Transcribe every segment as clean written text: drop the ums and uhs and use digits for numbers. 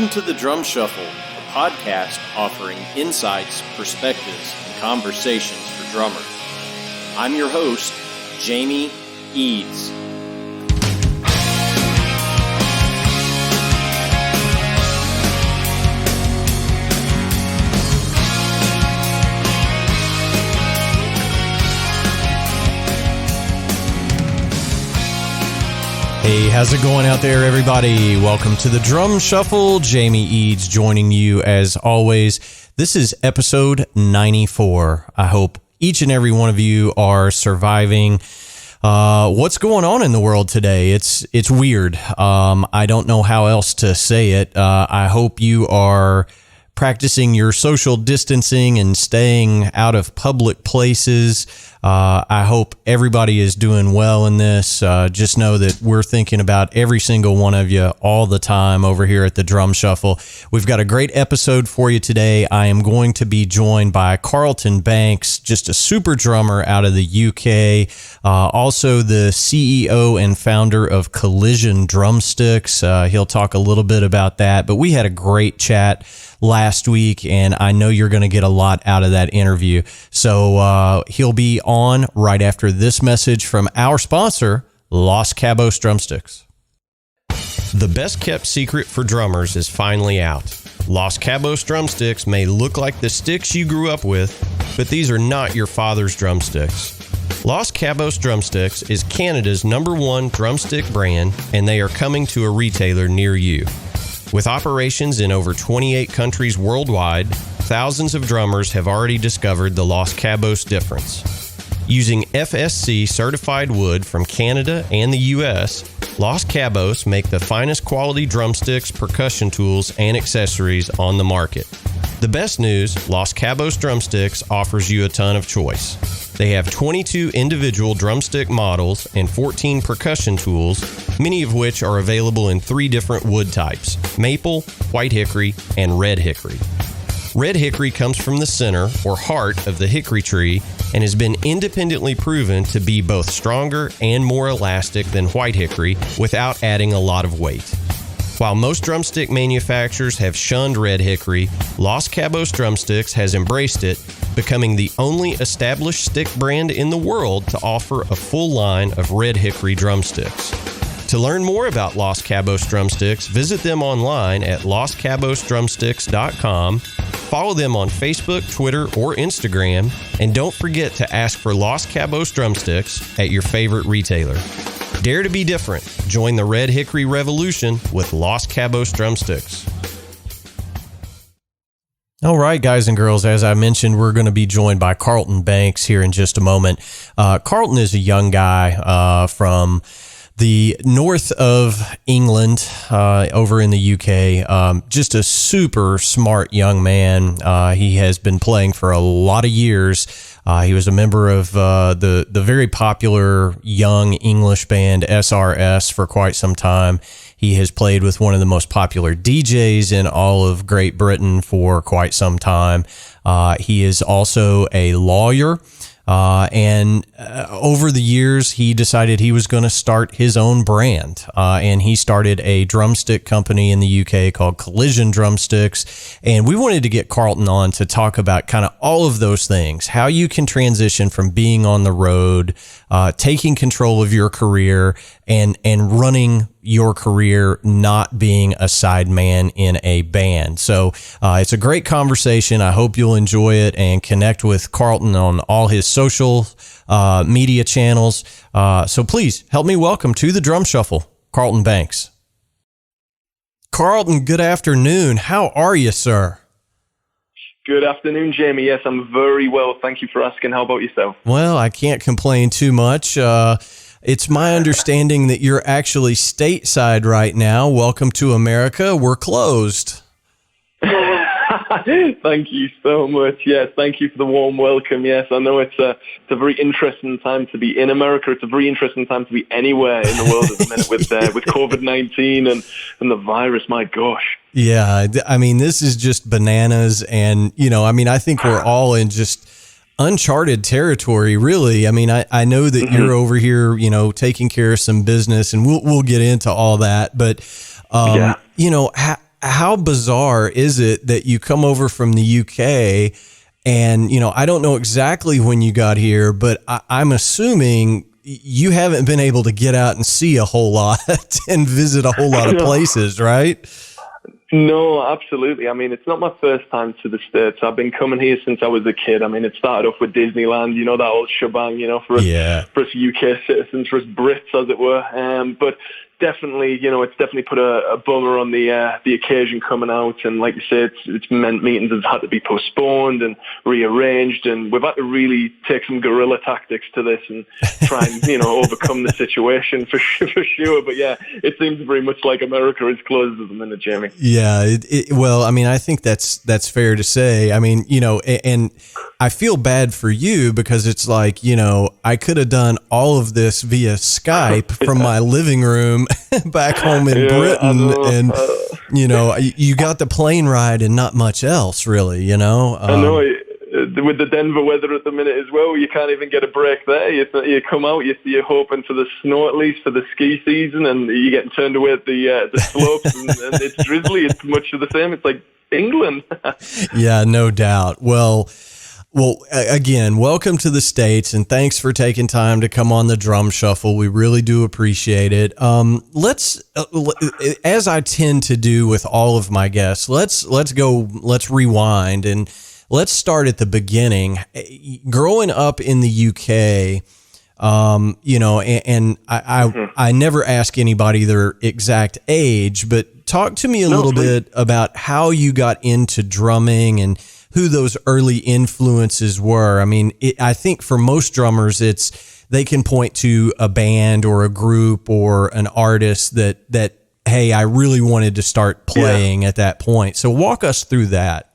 Welcome to the Drum Shuffle, a podcast offering insights, perspectives, and conversations for drummers. I'm your host, Jamie Eads. Hey, how's it going out there, everybody? Welcome to the Drum Shuffle. Jamie Eads joining you as always. This is episode 94. I hope each and every one of you are surviving. What's going on in the world today? It's weird. I don't know how else to say it. I hope you are practicing your social distancing and staying out of public places. I hope everybody is doing well in this. Just know that we're thinking about every single one of you all the time over here at the Drum Shuffle. We've got a great episode for you today. I am going to be joined by Carlton Banks, just a super drummer out of the UK, also the CEO and founder of Collision Drumsticks. He'll talk a little bit about that, but we had a great chat last week, and I know you're going to get a lot out of that interview. So he'll be on right after this message from our sponsor, Los Cabos Drumsticks. The best kept secret for drummers is finally out. Los Cabos Drumsticks may look like the sticks you grew up with, but these are not your father's drumsticks. Los Cabos Drumsticks is Canada's #1 drumstick brand, and they are coming to a retailer near you. With operations in over 28 countries worldwide, thousands of drummers have already discovered the Los Cabos difference. Using FSC certified wood from Canada and the US, Los Cabos make the finest quality drumsticks, percussion tools, and accessories on the market. The best news, Los Cabos Drumsticks offers you a ton of choice. They have 22 individual drumstick models and 14 percussion tools, many of which are available in 3 different wood types: maple, white hickory, and red hickory. Red hickory comes from the center or heart of the hickory tree and has been independently proven to be both stronger and more elastic than white hickory without adding a lot of weight. While most drumstick manufacturers have shunned red hickory, Los Cabos Drumsticks has embraced it, becoming the only established stick brand in the world to offer a full line of red hickory drumsticks. To learn more about Los Cabos Drumsticks, visit them online at loscabosdrumsticks.com, follow them on Facebook, Twitter, or Instagram, and don't forget to ask for Los Cabos Drumsticks at your favorite retailer. Dare to be different. Join the Red Hickory Revolution with Los Cabos Drumsticks. All right, guys and girls, as I mentioned, we're going to be joined by Carlton Banks here in just a moment. Carlton is a young guy from the north of England, over in the UK. Just a super smart young man. He has been playing for a lot of years. He was a member of the very popular young English band SRS for quite some time. He has played with one of the most popular DJs in all of Great Britain for quite some time. He is also a lawyer. And over the years, he decided he was going to start his own brand. And he started a drumstick company in the UK called Collision Drumsticks. And we wanted to get Carlton on to talk about kind of all of those things, how you can transition from being on the road, taking control of your career, and running your career, not being a sideman in a band. So it's a great conversation. I hope you'll enjoy it and connect with Carlton on all his social media channels. So please help me welcome to the Drum Shuffle, Carlton Banks. Carlton, good afternoon. How are you, sir? Good afternoon, Jamie. Yes, I'm very well. Thank you for asking. How about yourself? Well, I can't complain too much. It's my understanding that you're actually stateside right now. Welcome to America. We're closed. Thank you so much. Yes, thank you for the warm welcome. Yes, I know it's a very interesting time to be in America. It's a very interesting time to be anywhere in the world at the minute with COVID-19 and the virus. My gosh. Yeah, I mean, this is just bananas. And, I think we're all in just uncharted territory, really. I mean, I know that you're over here, taking care of some business, and we'll get into all that. But, how bizarre is it that you come over from the UK and, I don't know exactly when you got here, but I'm assuming you haven't been able to get out and see a whole lot and visit a whole lot of places, right? No, absolutely. I mean, it's not my first time to the States. I've been coming here since I was a kid. I mean, it started off with Disneyland, that old shebang, for us UK citizens, for us Brits, as it were. But definitely, it's definitely put a bummer on the occasion coming out. And like you said, it's meant meetings have had to be postponed and rearranged. And we've had to really take some guerrilla tactics to this and try and, overcome the situation for sure. But yeah, it seems very much like America is closed at the minute, Jamie. Yeah. Well, I mean, I think that's fair to say. I mean, and I feel bad for you because it's like, I could have done all of this via Skype from my living room back home in Britain. And, you got the plane ride and not much else really, I know. With the Denver weather at the minute as well, you can't even get a break there. You come out, you're hoping for the snow at least for the ski season, and you're getting turned away at the slopes, and it's drizzly. It's much of the same. It's like England. Yeah, no doubt. Well, again, welcome to the States, and thanks for taking time to come on the Drum Shuffle. We really do appreciate it. Let's, as I tend to do with all of my guests, let's rewind and let's start at the beginning. Growing up in the UK, and I never ask anybody their exact age, but talk to me a little bit about how you got into drumming and who those early influences were. I mean, I think for most drummers, they can point to a band or a group or an artist that hey, I really wanted to start playing at that point. So walk us through that.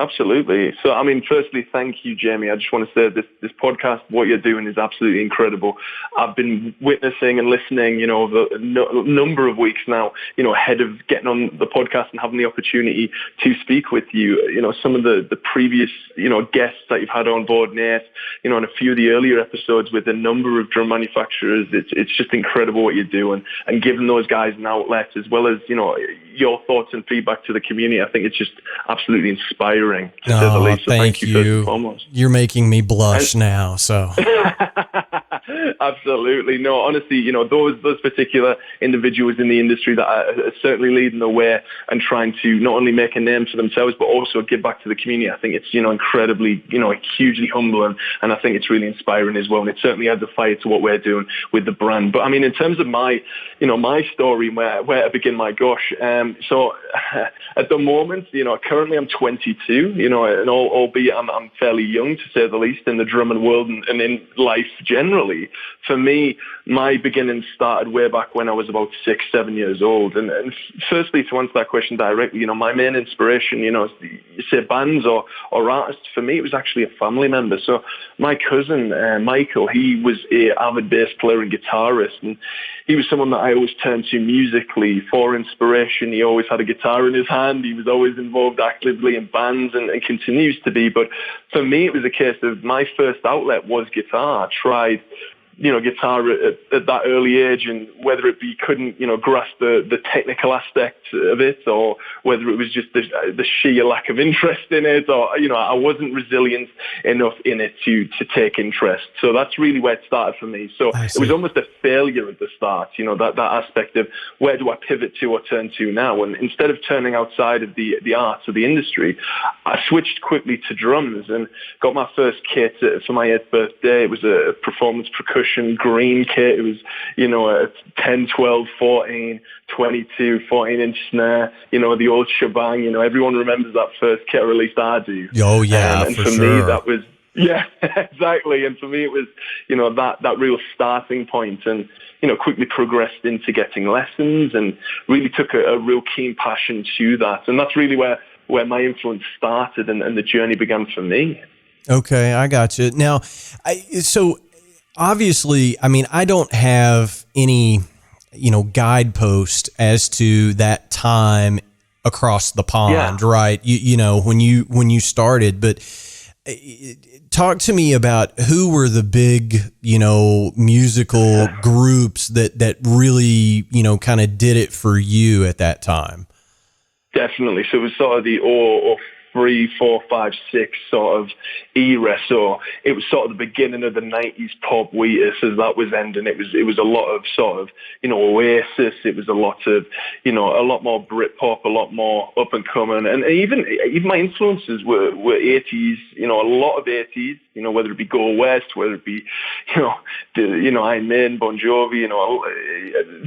Absolutely. So, I mean, firstly, thank you, Jamie. I just want to say this podcast, what you're doing is absolutely incredible. I've been witnessing and listening, over a number of weeks now, ahead of getting on the podcast and having the opportunity to speak with you. Some of the previous, guests that you've had on board, Nate, and a few of the earlier episodes with a number of drum manufacturers. It's just incredible what you're doing, and giving those guys an outlet as well as, your thoughts and feedback to the community. I think it's just absolutely inspiring. To say the least. So thank you first and foremost. You're making me blush now. So absolutely. No, honestly, those particular individuals in the industry that are certainly leading the way and trying to not only make a name for themselves, but also give back to the community. I think it's, incredibly, hugely humbling, and I think it's really inspiring as well. And it certainly adds a fire to what we're doing with the brand. But I mean, in terms of my story, where to begin my gush. So at the moment, currently I'm 22, and albeit I'm fairly young, to say the least, in the drumming world and in life generally. For me, my beginnings started way back when I was about 6-7 years old. And firstly, to answer that question directly, my main inspiration, you say bands or artists, for me, it was actually a family member. So my cousin, Michael, he was an avid bass player and guitarist, and he was someone that I always turned to musically for inspiration. He always had a guitar in his hand. He was always involved actively in bands and continues to be. But for me, it was a case of my first outlet was guitar. I tried guitar at that early age, and whether it be couldn't, grasp the technical aspect of it, or whether it was just the sheer lack of interest in it, or, I wasn't resilient enough in it to take interest. So that's really where it started for me. So it was almost a failure at the start, that aspect of where do I pivot to or turn to now? And instead of turning outside of the arts or the industry, I switched quickly to drums and got my first kit for my 8th birthday. It was a performance percussion green kit. It was, a 10, 12, 14, 22, 14-inch snare, the old shebang. Everyone remembers that first kit, or at least I do. Oh, yeah, and for me, that was, yeah, exactly. And for me, it was, that real starting point, and, quickly progressed into getting lessons and really took a real keen passion to that. And that's really where my influence started and the journey began for me. Okay, I got you. Now, so obviously, I mean, I don't have any, guidepost as to that time across the pond, right? When you started, but talk to me about who were the big, musical groups that really, kind of did it for you at that time. definitely. So it was sort of the 03, 4, 5, 6 sort of era. So it was sort of the beginning of the 90s pop Wheatus as that was ending. It was a lot of sort of, Oasis. It was a lot of, a lot more Britpop, a lot more up and coming. And even my influences were 80s, a lot of 80s, whether it be Go West, whether it be, Iron Maiden, Bon Jovi,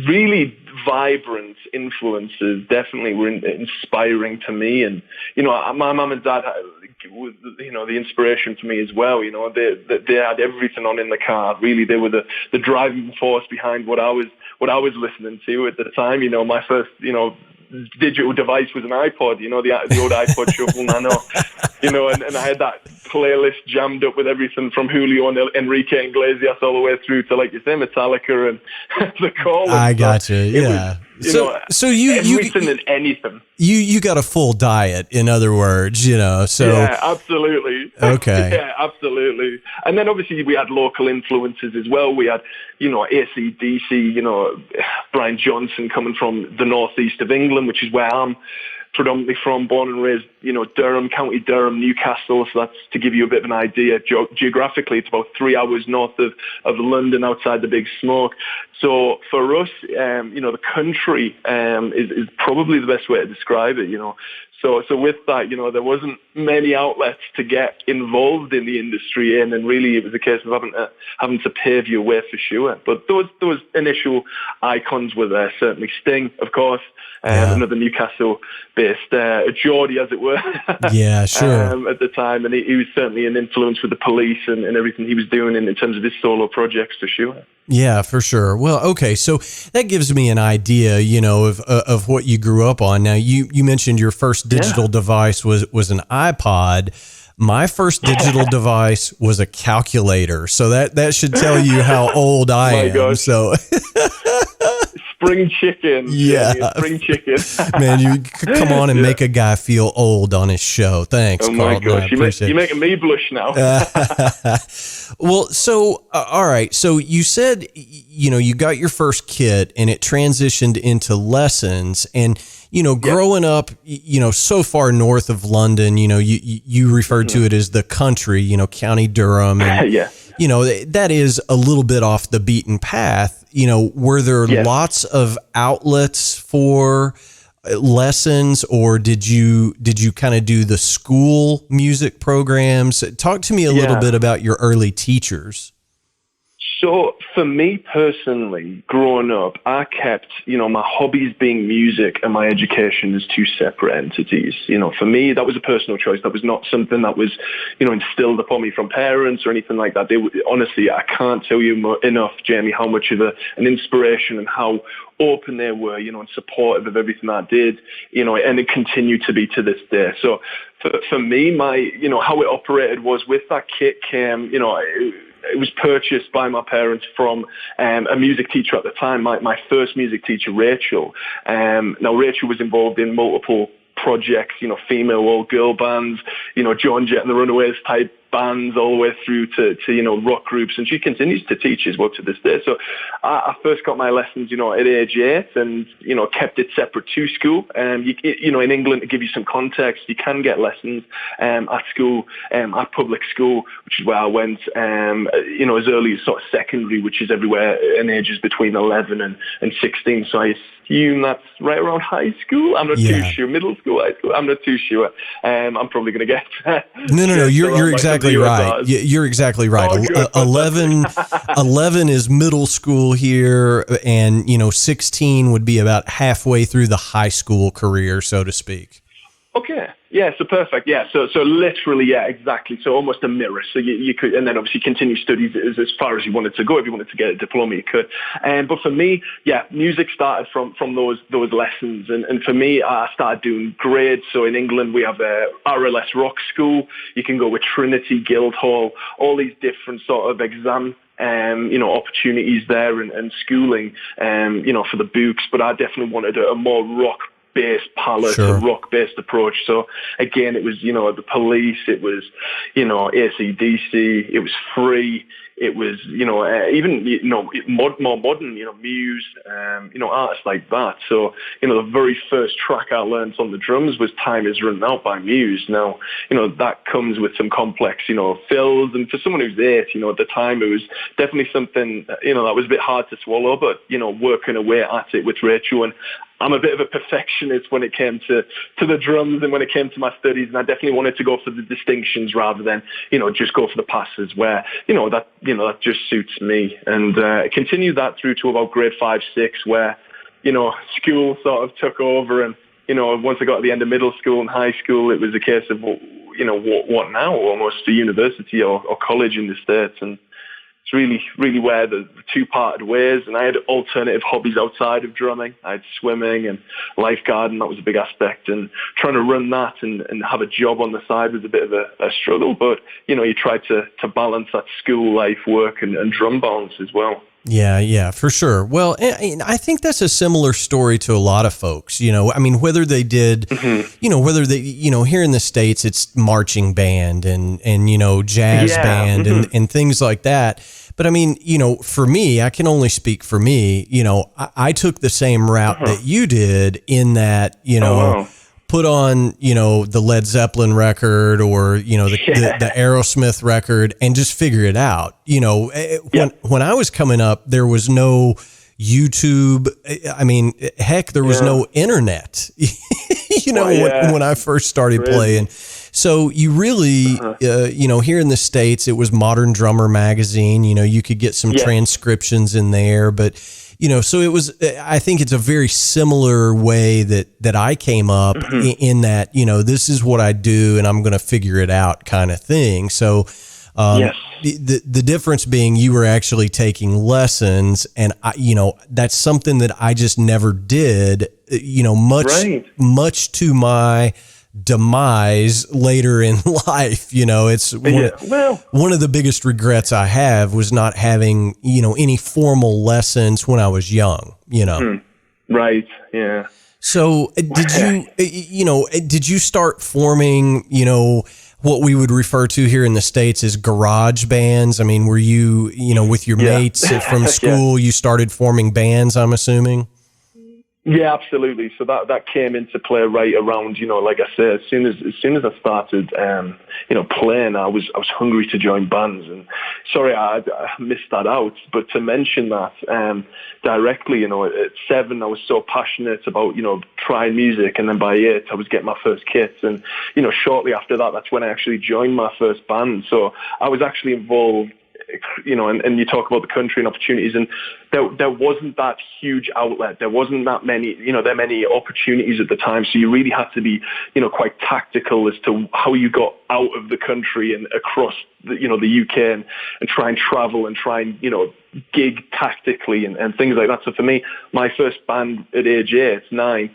really vibrant influences definitely were inspiring to me. And, my mum and dad, was, the inspiration for me as well. They had everything on in the car. Really, they were the driving force behind what I was listening to at the time. My first, digital device was an iPod, the old iPod Shuffle Nano, and I had that playlist jammed up with everything from Julio and Enrique Iglesias all the way through to, like you say, Metallica and The Call. I gotcha. Yeah. So you everything and anything. You got a full diet, in other words, so. Yeah, absolutely. Okay. Yeah, absolutely. And then obviously we had local influences as well. We had, AC/DC, Brian Johnson coming from the northeast of England, which is where I'm predominantly from, born and raised, Durham, County Durham, Newcastle. So that's to give you a bit of an idea. Geographically, it's about 3 hours north of London, outside the Big Smoke. So for us, the country is probably the best way to describe it, So with that, there wasn't many outlets to get involved in the industry in, and really it was a case of having to pave your way for sure. But those initial icons were there, certainly. Sting, of course, another Newcastle-based Geordie, as it were. Yeah, sure. At the time, and he was certainly an influence with the Police and everything he was doing in terms of his solo projects, for sure. Yeah, for sure. Well, okay, so that gives me an idea, of what you grew up on. Now, you mentioned your first digital device was an iPod. My first digital device was a calculator, so that should tell you how old I am. Gosh. So. Spring chicken. Yeah. Spring chicken. Man, you come on and make a guy feel old on his show. Thanks, Oh, my Carlton. gosh. You're making me blush now. Well, so, all right. So you said, you got your first kit and it transitioned into lessons. And, growing up, so far north of London, you referred to it as the country, County Durham. And, yeah. That is a little bit off the beaten path. Were there lots of outlets for lessons, or did you kind of do the school music programs? Talk to me a little bit about your early teachers. So for me personally, growing up, I kept, my hobbies being music and my education as two separate entities. For me, that was a personal choice. That was not something that was, instilled upon me from parents or anything like that. Honestly, I can't tell you enough, Jamie, how much of an inspiration and how open they were, and supportive of everything I did, and it continued to be to this day. So for me, my, how it operated was with that kit came, it was purchased by my parents from a music teacher at the time, my first music teacher, Rachel. Now, Rachel was involved in multiple projects, female all-girl bands, John Jett and the Runaways type bands, all the way through to rock groups, and she continues to teach as well to this day. So I first got my lessons, at age 8, and kept it separate to school. In England, to give you some context, you can get lessons at school, at public school, which is where I went. As early as sort of secondary, which is everywhere in ages between 11 and 16. So I assume that's right around high school. I'm not too sure. Middle school, high school. I'm not too sure. I'm probably going to get. No. You're exactly right. You're exactly right. Oh, 11 is middle school here, and 16 would be about halfway through the high school career, so to speak. Okay. Yeah, so perfect. Yeah, so literally, yeah, exactly. So almost a mirror. So you could, and then obviously continue studies as far as you wanted to go. If you wanted to get a diploma, you could. But for me, yeah, music started from those lessons. And for me, I started doing grades. So in England, we have RLS Rock School. You can go with Trinity, Guildhall, all these different sort of exam opportunities there and schooling, for the books. But I definitely wanted a more rock bass palette, Sure. a rock-based approach. So again, it was, the Police, it was, AC/DC, it was Free, it was, even, more modern, Muse, artists like that. So, the very first track I learned on the drums was Time Is Running Out by Muse. Now, that comes with some complex, fills. And for someone who's 8, at the time, it was definitely something, that was a bit hard to swallow, but, working away at it with Rachel. And I'm a bit of a perfectionist when it came to the drums and when it came to my studies, and I definitely wanted to go for the distinctions rather than, just go for the passes where, that just suits me. And I continued that through to about grade 5, 6, where, school sort of took over. And, once I got to the end of middle school and high school, it was a case of, what now? Almost a university or college in the States. And it's really, really where the two parted ways. And I had alternative hobbies outside of drumming. I had swimming and lifeguarding. That was a big aspect. And trying to run that and have a job on the side was a bit of a struggle. But, you try to balance that school life, work, and drum balance as well. Yeah, for sure. Well, I think that's a similar story to a lot of folks, whether they did, whether they, here in the States, it's marching band and jazz band and things like that. But for me, I can only speak for me, I took the same route that you did in that, put on, the Led Zeppelin record or, the Aerosmith record and just figure it out. When I was coming up, there was no YouTube. Heck, there was no internet, when I first started playing. So you really, here in the States, it was Modern Drummer magazine. You could get some transcriptions in there, but so it was, I think it's a very similar way that I came up in that, this is what I do and I'm going to figure it out kind of thing. So, the difference being you were actually taking lessons and that's something that I just never did, much to my demise later in life. It's one of the biggest regrets I have was not having, any formal lessons when I was young, Right. Yeah. So did you start forming, what we would refer to here in the States as garage bands? Were you, with your mates from school, you started forming bands, I'm assuming? Yeah, absolutely. So that came into play right around, like I said, as soon as I started, playing, I was hungry to join bands. And sorry, I missed that out. But to mention that directly, at 7, I was so passionate about, trying music. And then by 8, I was getting my first kits. And, shortly after that, that's when I actually joined my first band. So I was actually involved, and you talk about the country and opportunities, and there wasn't that huge outlet. There wasn't that many, many opportunities at the time. So you really had to be, quite tactical as to how you got out of the country and across the UK and try and travel and try and, gig tactically and things like that. So for me, my first band at age 8, 9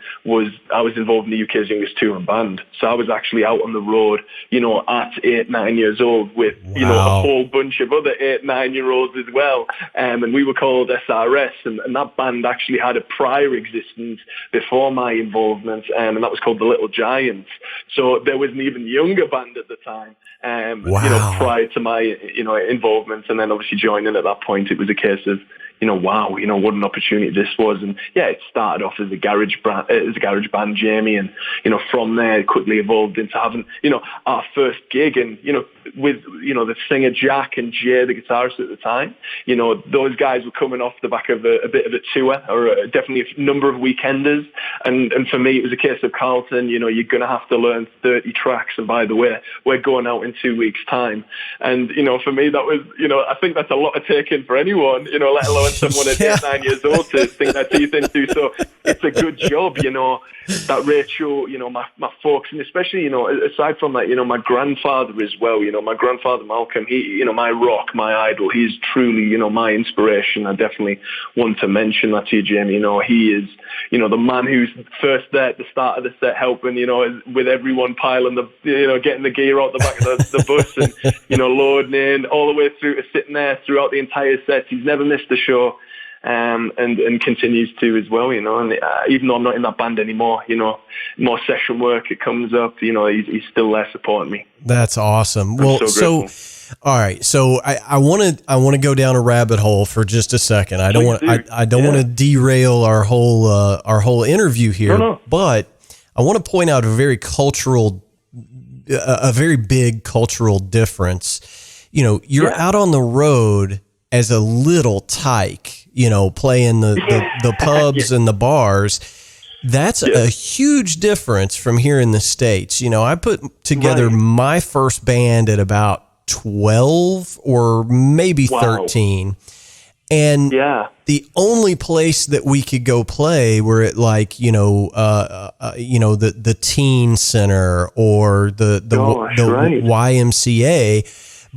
I was involved in the UK's youngest touring band. So I was actually out on the road, at 8, 9 years old with, a whole bunch of other 8, 9-year-olds as well. And we were called SRS, and that band actually had a prior existence before my involvement, and that was called the Little Giants. So there was an even younger band at the time, prior to my, involvement, and then obviously joining at that point, it was a case of, wow, what an opportunity this was. And it started off as a garage band, Jamie, and, from there it quickly evolved into having, our first gig and, with, the singer Jack and Jay, the guitarist at the time, those guys were coming off the back of a bit of a tour or definitely a number of weekenders. And for me, it was a case of Carlton, you're going to have to learn 30 tracks. And by the way, we're going out in 2 weeks time. And, for me, that was, I think that's a lot of taking for anyone, let alone someone at 8, 9 years old to sink their teeth into. So it's a good job, that Rachel, my folks, and especially, aside from that, my grandfather as well, my grandfather Malcolm, he, my rock, my idol, he's truly, my inspiration. I definitely want to mention that to you, Jamie. He is, the man who's first there at the start of the set helping, with everyone piling getting the gear out the back of the bus and, loading in all the way through to sitting there throughout the entire set. He's never missed a show. and continues to as well, and even though I'm not in that band anymore, more session work, it comes up, he's still there supporting me. That's awesome. Well, so all right. So I want to go down a rabbit hole for just a second. I don't want to derail our whole interview here, but I want to point out a very big cultural difference. You're out on the road as a little tyke, playing the pubs and the bars. That's a huge difference from here in the States. I put together my first band at about 12 or maybe 13. And the only place that we could go play were at like, the teen center or the YMCA,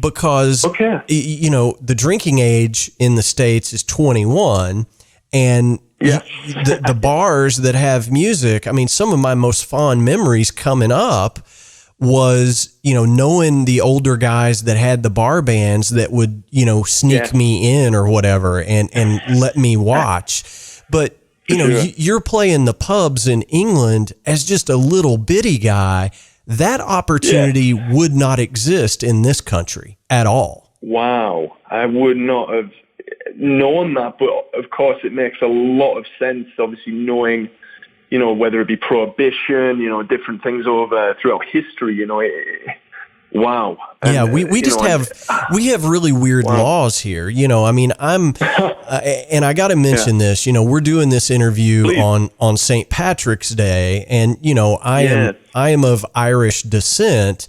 because, the drinking age in the States is 21, and the bars that have music. I mean, some of my most fond memories coming up was, knowing the older guys that had the bar bands that would, sneak me in or whatever and let me watch. But, you're playing the pubs in England as just a little bitty guy. That opportunity would not exist in this country at all. Wow. I would not have known that, but of course it makes a lot of sense, obviously, knowing, whether it be prohibition, different things throughout history, wow. And, we have really weird laws here. I mean, and I got to mention this, we're doing this interview on St. Patrick's Day, and, I am of Irish descent.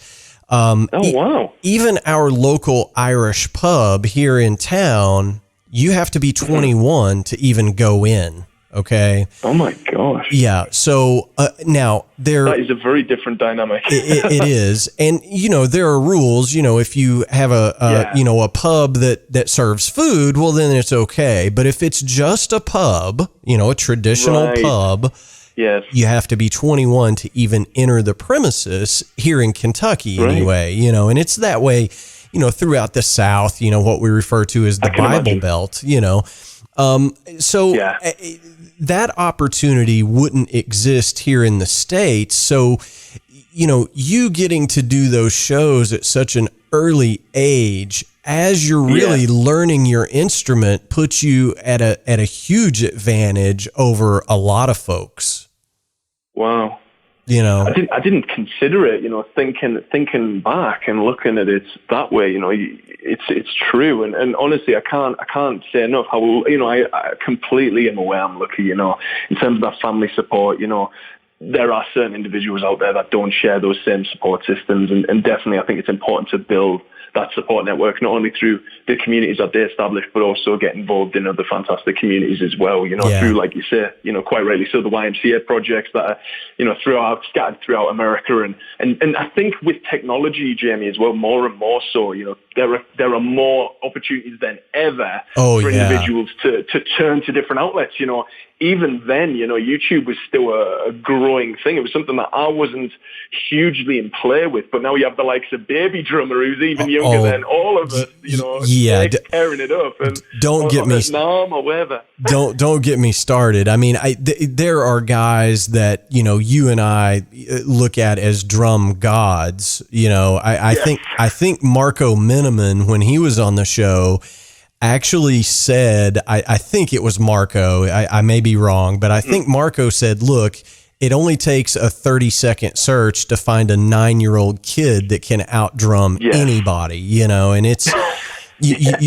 Wow. Even our local Irish pub here in town, you have to be 21 to even go in. Okay. Oh my gosh. Yeah. So now that is a very different dynamic. it is, and there are rules. If you have a pub that serves food, well then it's okay. But if it's just a pub, a traditional pub, you have to be 21 to even enter the premises here in Kentucky anyway. And it's that way, throughout the South. What we refer to as the Bible Belt. That opportunity wouldn't exist here in the States. So, you getting to do those shows at such an early age, as you're really learning your instrument, puts you at a huge advantage over a lot of folks. Wow. I didn't consider it, thinking back and looking at it that way, it's true. And honestly, I can't say enough how, I completely am aware I'm lucky, in terms of that family support, there are certain individuals out there that don't share those same support systems. And definitely, I think it's important to build that support network, not only through the communities that they establish, but also get involved in other fantastic communities as well, through, like you say, quite rightly so, the YMCA projects that are, scattered throughout America. And I think with technology, Jamie, as well, more and more so, there are more opportunities than ever for individuals to turn to different outlets, Even then, YouTube was still a growing thing. It was something that I wasn't hugely in play with, but now you have the likes of Baby Drummer, who's even younger than all of us, tearing it up. And don't get me or whatever. Don't get me started. I mean, there are guys that you and I look at as drum gods. I think Marco Miniman, when he was on the show, actually said, I think it was Marco, I may be wrong, but I think Marco said, look, it only takes a 30-second search to find a 9-year-old kid that can outdrum anybody, and it's,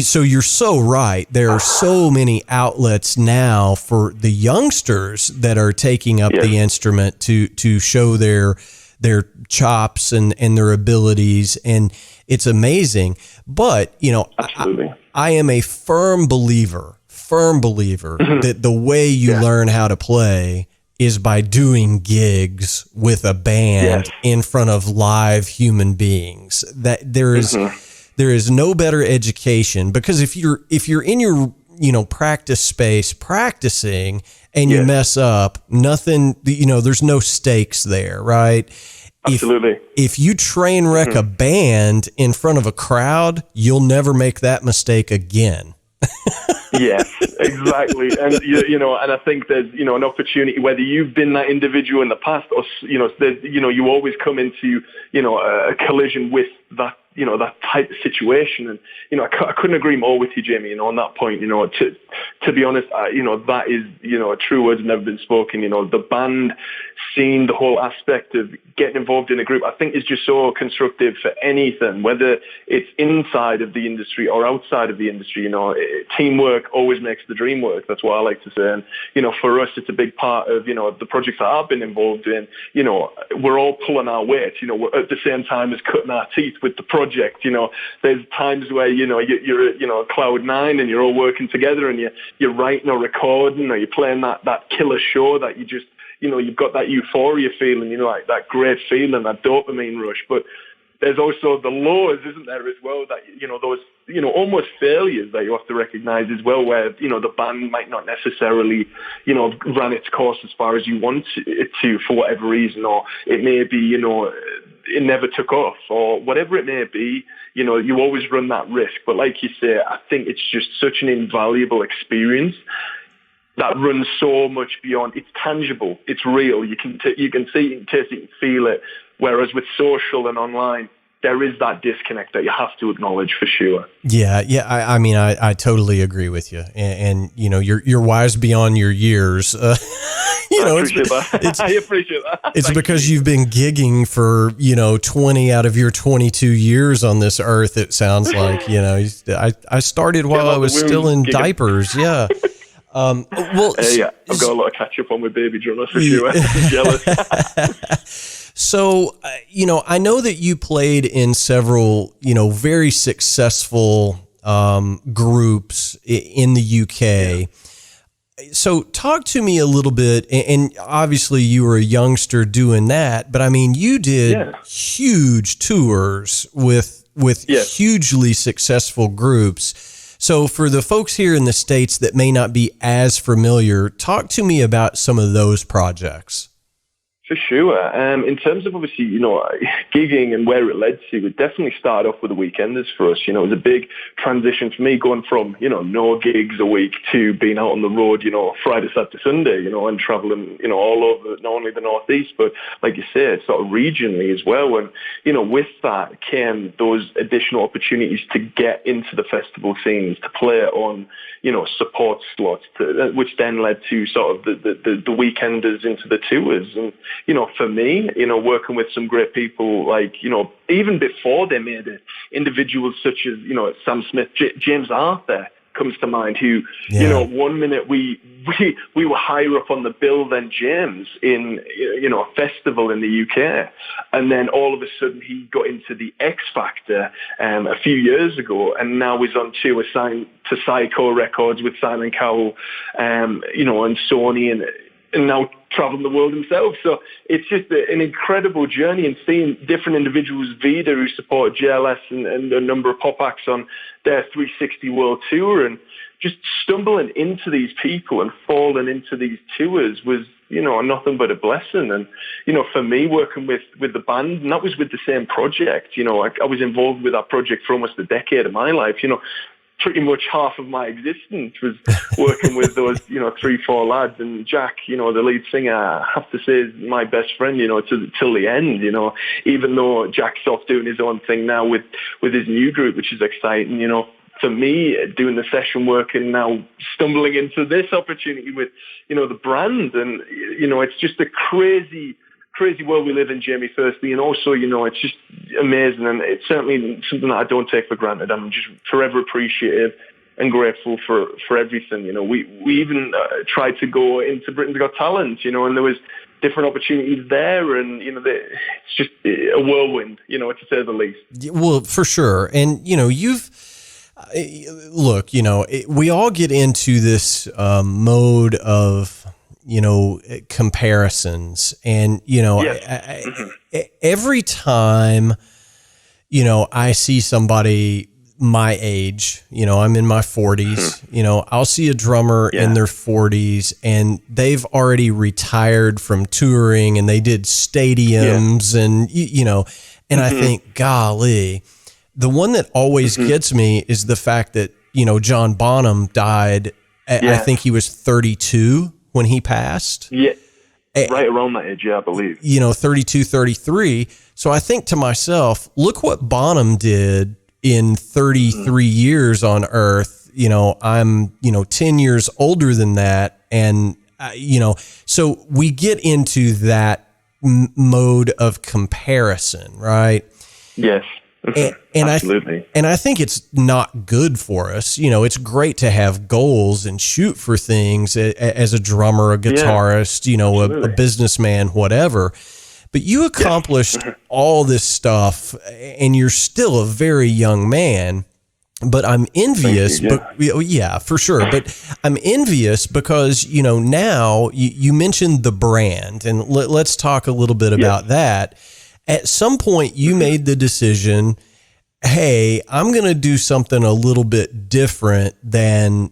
so you're so right. There are so many outlets now for the youngsters that are taking up the instrument to show their chops and their abilities, and it's amazing. But, I am a firm believer that the way you learn how to play is by doing gigs with a band in front of live human beings. That there is no better education, because if you're in your practice space practicing and you mess up, nothing, there's no stakes there, right? Absolutely. If you train wreck a band in front of a crowd, you'll never make that mistake again. Yes, exactly. And, and I think there's, an opportunity, whether you've been that individual in the past or, you always come into, a collision with that, that type of situation. And, I couldn't agree more with you, Jamie, on that point. To be honest, that is, true words never been spoken. The band scene, the whole aspect of getting involved in a group, I think is just so constructive for anything, whether it's inside of the industry or outside of the industry. Teamwork always makes the dream work. That's what I like to say. And, for us, it's a big part of, the projects that I've been involved in. We're all pulling our weight, we're at the same time as cutting our teeth with the project. There's times where, you're cloud nine and you're all working together and you're writing or recording or you're playing that killer show that you just, you've got that euphoria feeling, like that great feeling, that dopamine rush. But there's also the lows, isn't there, as well, that, those, almost failures that you have to recognize as well, where, the band might not necessarily, run its course as far as you want it to for whatever reason, or it may be, it never took off, or whatever it may be. You always run that risk. But like you say, I think it's just such an invaluable experience that runs so much beyond. It's tangible. It's real. You can see it, you can taste it, you can feel it. Whereas with social and online, there is that disconnect that you have to acknowledge for sure. Yeah. I mean, I totally agree with you. And you're wise beyond your years. I appreciate that. I appreciate that. It's because you've been gigging for, 20 out of your 22 years on this earth. It sounds like, I started while I was still in diapers. Yeah. I've got a lot of catch up on with baby drummers for sure. I'm jealous. So, I know that you played in several, very successful groups in the UK. Yeah. So talk to me a little bit, and obviously you were a youngster doing that, but I mean, you did huge tours with hugely successful groups. So for the folks here in the States that may not be as familiar, talk to me about some of those projects. For sure. In terms of obviously, gigging and where it led to, it definitely started off with the weekenders for us. It was a big transition for me going from, no gigs a week to being out on the road, Friday, Saturday, Sunday, and traveling, all over not only the Northeast, but like you said, sort of regionally as well. And, with that came those additional opportunities to get into the festival scenes, to play on, support slots, which then led to sort of the weekenders into the tours. And, for me, working with some great people, like, even before they made it, individuals such as, Sam Smith, James Arthur comes to mind, who, 1 minute we were higher up on the bill than James in, a festival in the UK. And then all of a sudden he got into the X Factor a few years ago, and now he's on tour signed to Psycho Records with Simon Cowell, and Sony, and now traveling the world himself. So it's just an incredible journey, and seeing different individuals, Vida, who support JLS and a number of pop acts on their 360 World Tour, and just stumbling into these people and falling into these tours was, nothing but a blessing. And, for me, working with the band, and that was with the same project, I was involved with that project for almost a decade of my life, pretty much half of my existence was working with those, 3-4 lads. And Jack, the lead singer, I have to say is my best friend, till the end, even though Jack's off doing his own thing now with his new group, which is exciting, for me, doing the session work and now stumbling into this opportunity with, the brand. And, it's just a crazy world we live in, Jamie, firstly, and also, it's just amazing, and it's certainly something that I don't take for granted. I'm just forever appreciative and grateful for everything. We even tried to go into Britain's Got Talent, and there was different opportunities there, and it's just a whirlwind, to say the least. Well, for sure. And look, we all get into this mode of comparisons, and every time I see somebody my age, I'm in my 40s, I'll see a drummer in their 40s and they've already retired from touring and they did stadiums and I think, golly, the one that always gets me is the fact that John Bonham died. I think he was 32 when he passed. Yeah, right around that age, I believe. 32, 33. So I think to myself, look what Bonham did in 33 years on Earth. I'm, 10 years older than that. And, so we get into that mode of comparison, right? Yes. And absolutely. I think it's not good for us. It's great to have goals and shoot for things as a drummer, a guitarist, a businessman, whatever. But you accomplished all this stuff and you're still a very young man. But I'm envious. Yeah, for sure. But I'm envious because, now you mentioned the brand, and let's talk a little bit about that. At some point, you made the decision, hey, I'm going to do something a little bit different than,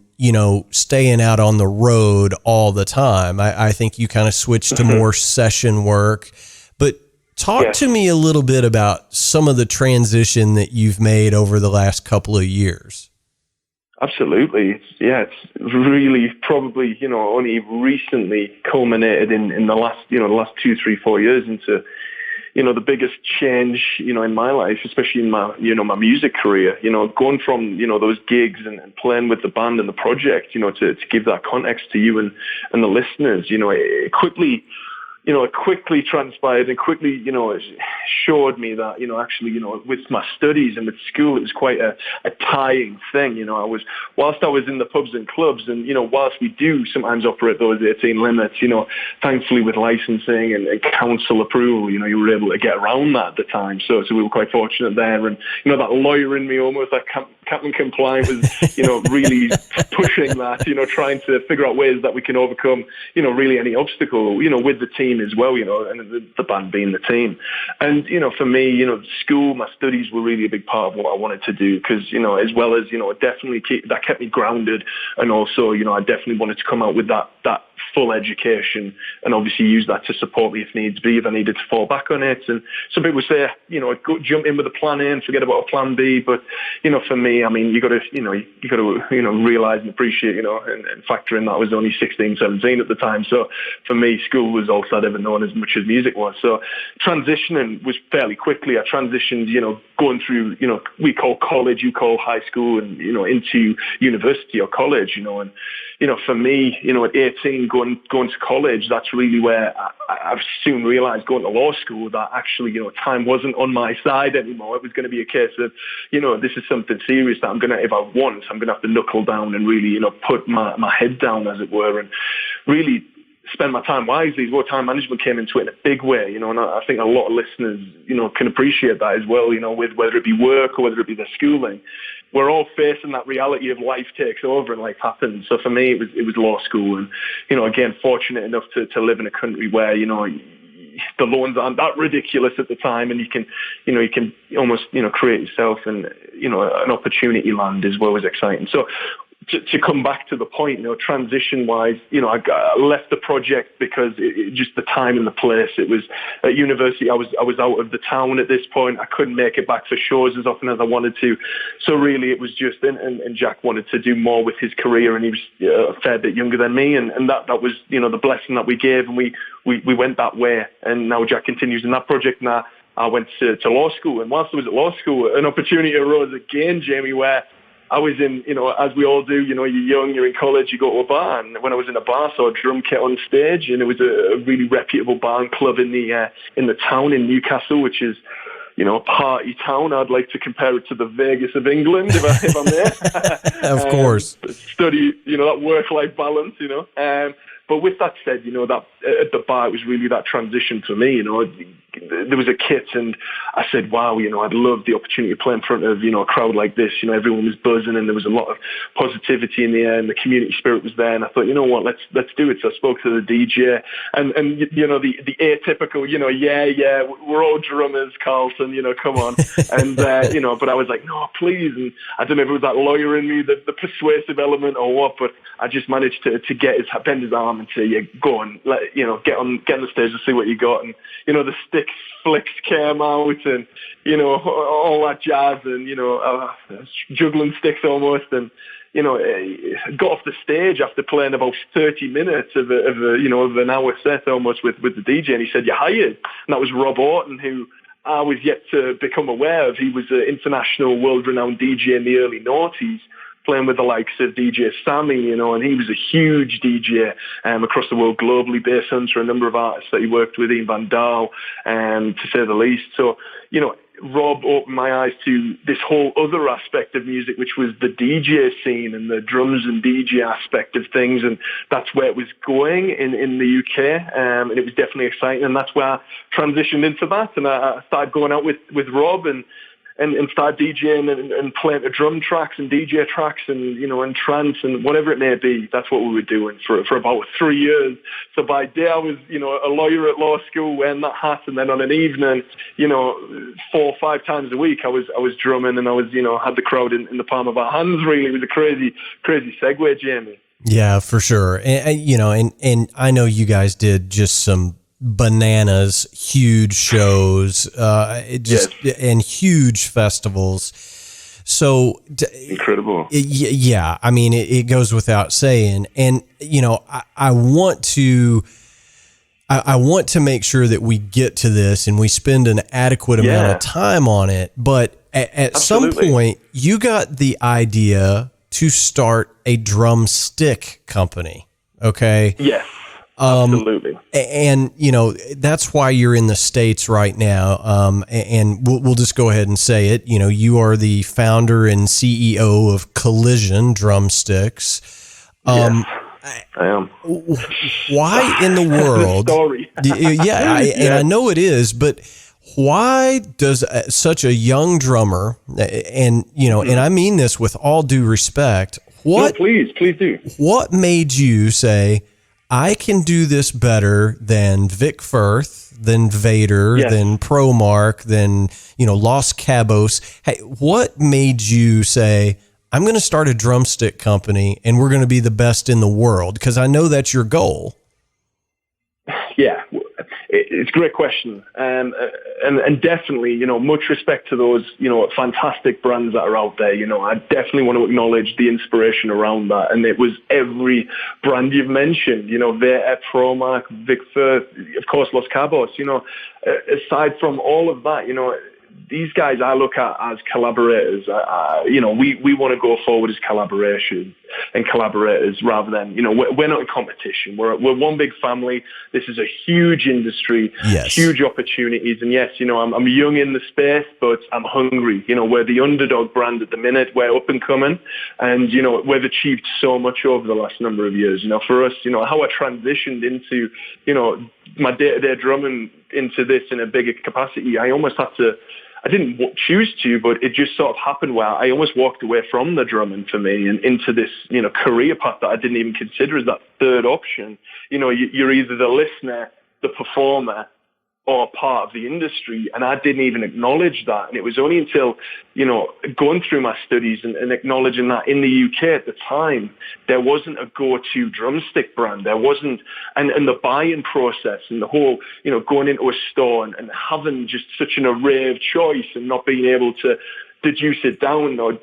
staying out on the road all the time. I think you kind of switched to more session work. But talk to me a little bit about some of the transition that you've made over the last couple of years. Absolutely. It's really probably, only recently culminated in the last 2, 3, 4 years into, the biggest change, in my life, especially in my, my music career, going from, those gigs and playing with the band and the project, to give that context to you and the listeners, it quickly transpired and quickly, showed me that, actually, with my studies and with school, it was quite a tying thing. Whilst I was in the pubs and clubs and, whilst we do sometimes operate those 18 limits, thankfully with licensing and council approval, you were able to get around that at the time. So we were quite fortunate there. And, that lawyer in me almost, that Captain Compliant was, really pushing that, trying to figure out ways that we can overcome, really any obstacle, with the team as well, and the band being the team. And, for me, school, my studies were really a big part of what I wanted to do because, as well as, definitely that kept me grounded. And also, I definitely wanted to come out with that full education and obviously use that to support me if needs be, if I needed to fall back on it. And some people say, go jump in with a plan A and forget about a plan B. But, for me, I mean, you got to realize and appreciate, and factor in that I was only 16, 17 at the time. So for me, school was all I'd ever known as much as music was. So transitioning was fairly quickly. I transitioned, going through, we call college, you call high school, and, into university or college, and, for me, at 18, going to college, that's really where I've soon realized going to law school that actually, time wasn't on my side anymore. It was going to be a case of, this is something serious that if I want, I'm going to have to knuckle down and really, put my head down, as it were, and really spend my time wisely. Well, time management came into it in a big way, and I think a lot of listeners, can appreciate that as well, with whether it be work or whether it be their schooling. We're all facing that reality of life takes over and life happens. So for me, it was law school. And, again, fortunate enough to live in a country where, the loans aren't that ridiculous at the time, and you can almost, create yourself and, an opportunity land as well as exciting. So to come back to the point, transition-wise, I left the project because just the time and the place. It was at university. I was out of the town at this point. I couldn't make it back for shows as often as I wanted to. So really, it was just, and Jack wanted to do more with his career, and he was a fair bit younger than me, and that was, the blessing that we gave, and we went that way. And now Jack continues in that project. Now I went to law school, and whilst I was at law school, an opportunity arose again, Jamie, where I was in, as we all do, you're young, you're in college, you go to a bar. And when I was in a bar, I saw a drum kit on stage, and it was a really reputable bar and club in the town in Newcastle, which is, a party town. I'd like to compare it to the Vegas of England, if I'm there. Of course. Study, that work-life balance, But with that said, that at the bar, it was really that transition for me. There was a kit, and I said, wow, I'd love the opportunity to play in front of, a crowd like this. Everyone was buzzing, and there was a lot of positivity in the air, and the community spirit was there. And I thought, what, let's do it. So I spoke to the DJ, and the atypical, yeah, we're all drummers, Carlton, come on. And, but I was like, no, please. And I don't know if it was that lawyer in me, the persuasive element or what, but I just managed to bend his arm and say, yeah, go on, get on the stage and see what you got. And, the stick flicks came out and, all that jazz and, juggling sticks almost. And, got off the stage after playing about 30 minutes of an hour set almost with the DJ. And he said, "You're hired." And that was Rob Orton, who I was yet to become aware of. He was an international world-renowned DJ in the early noughties, playing with the likes of DJ Sammy, and he was a huge DJ across the world, globally based under a number of artists that he worked with, Ian Van Dahl, to say the least. So, Rob opened my eyes to this whole other aspect of music, which was the DJ scene and the drums and DJ aspect of things. And that's where it was going in the UK. And it was definitely exciting. And that's where I transitioned into that. And I started going out with Rob and start DJing and playing the drum tracks and DJ tracks and, and trance and whatever it may be. That's what we were doing for about 3 years. So by day I was, a lawyer at law school wearing that hat, and then on an evening, 4 or 5 times a week I was drumming, and I was, had the crowd in the palm of our hands. Really, it was a crazy segue, Jamie. Yeah, for sure. And I know you guys did just some bananas, huge shows, and huge festivals. So incredible. Yeah. I mean, it goes without saying. And, I want to make sure that we get to this and we spend an adequate amount of time on it. But at some point you got the idea to start a drumstick company. Okay. Yes. Absolutely. And, that's why you're in the States right now. And we'll just go ahead and say it. You are the founder and CEO of Collision Drumsticks. Yes, I am. Why in the world? Story. And I know it is, but why does such a young drummer, and, and I mean this with all due respect, No, please do. What made you say, I can do this better than Vic Firth, than Vader, than ProMark, than, Los Cabos? Hey, what made you say, I'm going to start a drumstick company and we're going to be the best in the world? Because I know that's your goal. Yeah, it's a great question. And definitely, much respect to those, fantastic brands that are out there. I definitely want to acknowledge the inspiration around that. And it was every brand you've mentioned, Vader, ProMark, Vic Firth, of course, Los Cabos. Aside from all of that, these guys I look at as collaborators. We want to go forward as collaboration and collaborators rather than, we're not in competition. We're one big family. This is a huge industry, huge opportunities. And yes, I'm young in the space, but I'm hungry. We're the underdog brand at the minute. We're up and coming, and, we've achieved so much over the last number of years. For us, how I transitioned into, my day-to-day drumming into this in a bigger capacity, I didn't choose to, but it just sort of happened where I almost walked away from the drumming for me and into this, career path that I didn't even consider as that third option. You're either the listener, the performer, or part of the industry, and I didn't even acknowledge that. And it was only until, going through my studies and acknowledging that in the UK at the time, there wasn't a go-to drumstick brand. There wasn't, and the buying process and the whole, going into a store and having just such an array of choice and not being able to deduce it down or,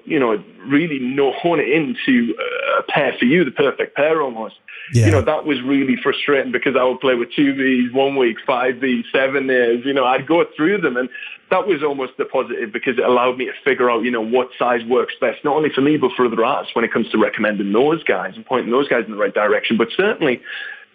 really hone it into a pair for you, the perfect pair almost. Yeah. That was really frustrating because I would play with 2Vs 1 week, 5Vs, 7 As, I'd go through them, and that was almost a positive because it allowed me to figure out, what size works best, not only for me, but for other artists when it comes to recommending those guys and pointing those guys in the right direction. But certainly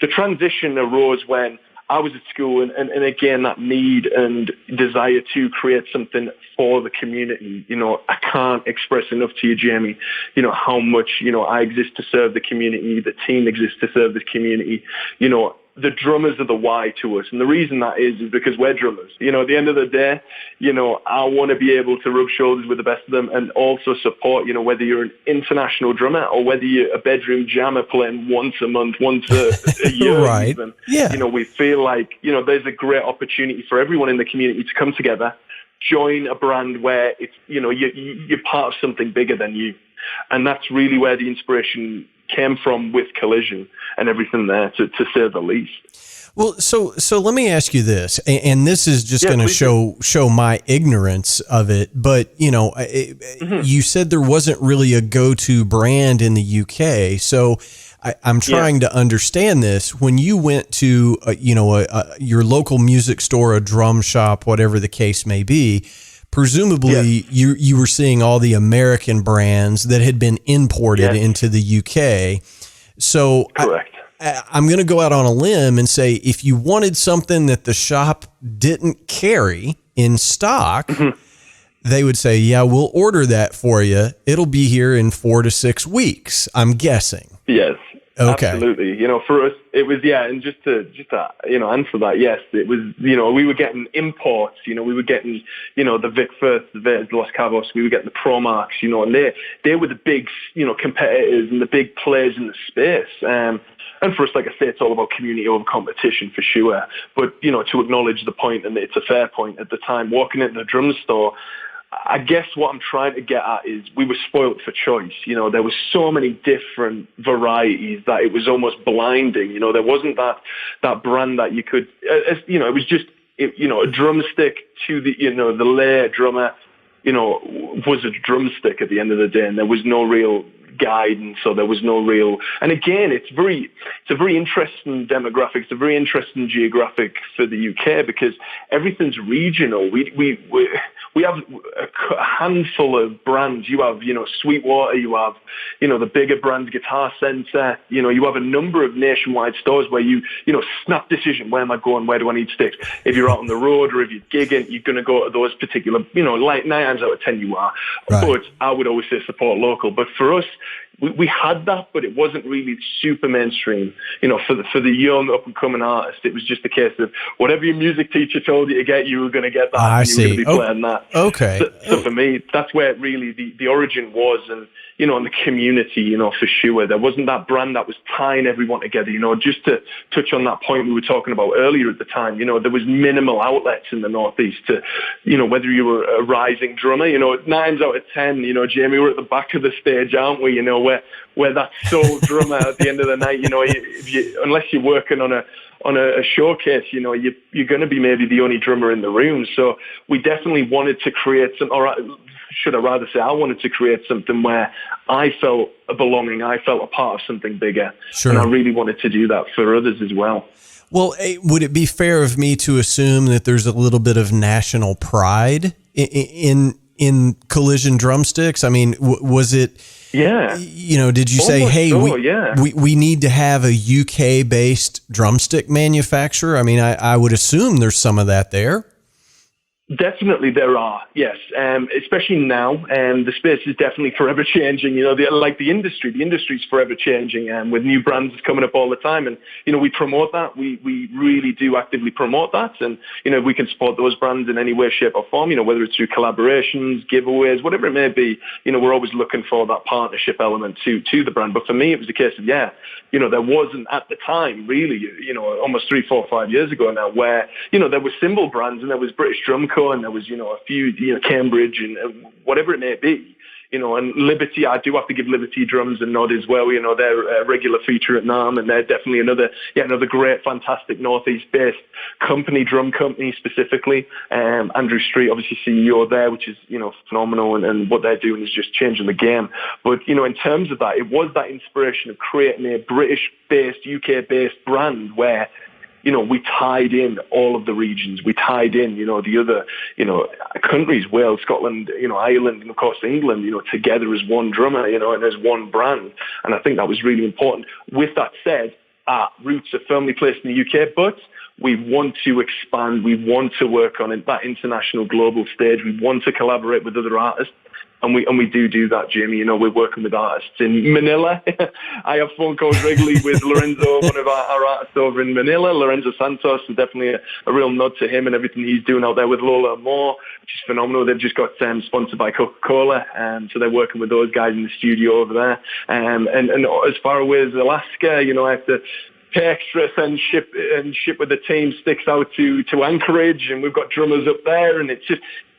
the transition arose when I was at school and again, that need and desire to create something for the community. I can't express enough to you, Jamie, how much, I exist to serve the community, the team exists to serve this community. The drummers are the why to us. And the reason that is because we're drummers. At the end of the day, I want to be able to rub shoulders with the best of them and also support, whether you're an international drummer or whether you're a bedroom jammer playing once a month, once a year. Right. Even. Yeah. We feel like, there's a great opportunity for everyone in the community to come together, join a brand where it's, you're part of something bigger than you. And that's really where the inspiration came from with Collision and everything there, to say the least. Well, so let me ask you this, and this is just going to show my ignorance of it. But you said there wasn't really a go-to brand in the UK, so I'm trying to understand this. When you went to your local music store, a drum shop, whatever the case may be, presumably you were seeing all the American brands that had been imported into the UK. So correct. I'm going to go out on a limb and say, if you wanted something that the shop didn't carry in stock, they would say, yeah, we'll order that for you. It'll be here in 4 to 6 weeks, I'm guessing. Yes. Okay. Absolutely. For us, it was, and just to answer that, yes, it was, we were getting imports, we were getting, the Vic Firth, the Vic Los Cabos, we were getting the Pro Marks, and they were the big, competitors and the big players in the space. And for us, like I say, it's all about community over competition for sure. But, to acknowledge the point, and it's a fair point at the time, walking into the drum store, I guess what I'm trying to get at is we were spoilt for choice. There was so many different varieties that it was almost blinding. There wasn't that brand that you could, it was just, a drumstick to the lay drummer, was a drumstick at the end of the day, and there was no real guidance, so there was no real. And again, it's a very interesting demographic. It's a very interesting geographic for the UK because everything's regional. We have a handful of brands. You have, Sweetwater. You have, the bigger brands, Guitar Center. You have a number of nationwide stores where you snap decision. Where am I going? Where do I need sticks? If you're out on the road or if you're gigging, you're going to go to those particular, like 9 times out of 10 you are. Right. But I would always say support local. But for us, we had that, but it wasn't really super mainstream. For the young up and coming artist, it was just a case of whatever your music teacher told you to get, you were going to get that. I you see. were going to be playing that. Okay. So for me, that's where really the origin was, and and the community, for sure. There wasn't that brand that was tying everyone together. Just to touch on that point we were talking about earlier at the time, there was minimal outlets in the Northeast to, whether you were a rising drummer, 9 times out of 10, Jamie, we're at the back of the stage, aren't we? Where that sole drummer at the end of the night, unless you're working on a showcase, you're going to be maybe the only drummer in the room. So we definitely wanted to create I wanted to create something where I felt a belonging, I felt a part of something bigger. Sure. And I really wanted to do that for others as well. Well, would it be fair of me to assume that there's a little bit of national pride in Collision Drumsticks? I mean, was it... Yeah. Did you say, hey, we need to have a UK-based drumstick manufacturer? I mean, I would assume there's some of that there. Definitely there are, yes. Especially now, the space is definitely forever changing. The industry's forever changing, with new brands coming up all the time. And, we promote that. We really do actively promote that. And, we can support those brands in any way, shape or form, whether it's through collaborations, giveaways, whatever it may be. We're always looking for that partnership element to the brand. But for me, it was a case of, there wasn't at the time really, almost 3, 4, 5 years ago now where, there were cymbal brands and there was British Drum Co. and there was, a few, Cambridge and whatever it may be, and Liberty. I do have to give Liberty Drums a nod as well. They're a regular feature at NAMM, and they're definitely another great, fantastic Northeast-based drum company specifically. Andrew Street, obviously CEO there, which is, phenomenal, and what they're doing is just changing the game. But, in terms of that, it was that inspiration of creating a British-based, UK-based brand where, we tied in all of the regions. We tied in, the other, countries, Wales, Scotland, Ireland, and of course England, together as one drummer, and as one brand. And I think that was really important. With that said, our roots are firmly placed in the UK, but we want to expand. We want to work on that international global stage. We want to collaborate with other artists. And we do that, Jamie. We're working with artists in Manila. I have phone calls regularly with Lorenzo, one of our artists over in Manila, Lorenzo Santos, and definitely a real nod to him and everything he's doing out there with Lola Moore, which is phenomenal. They've just got sponsored by Coca-Cola, so they're working with those guys in the studio over there. And as far away as Alaska, I have to pay extra and ship with the team sticks out to Anchorage, and we've got drummers up there, and it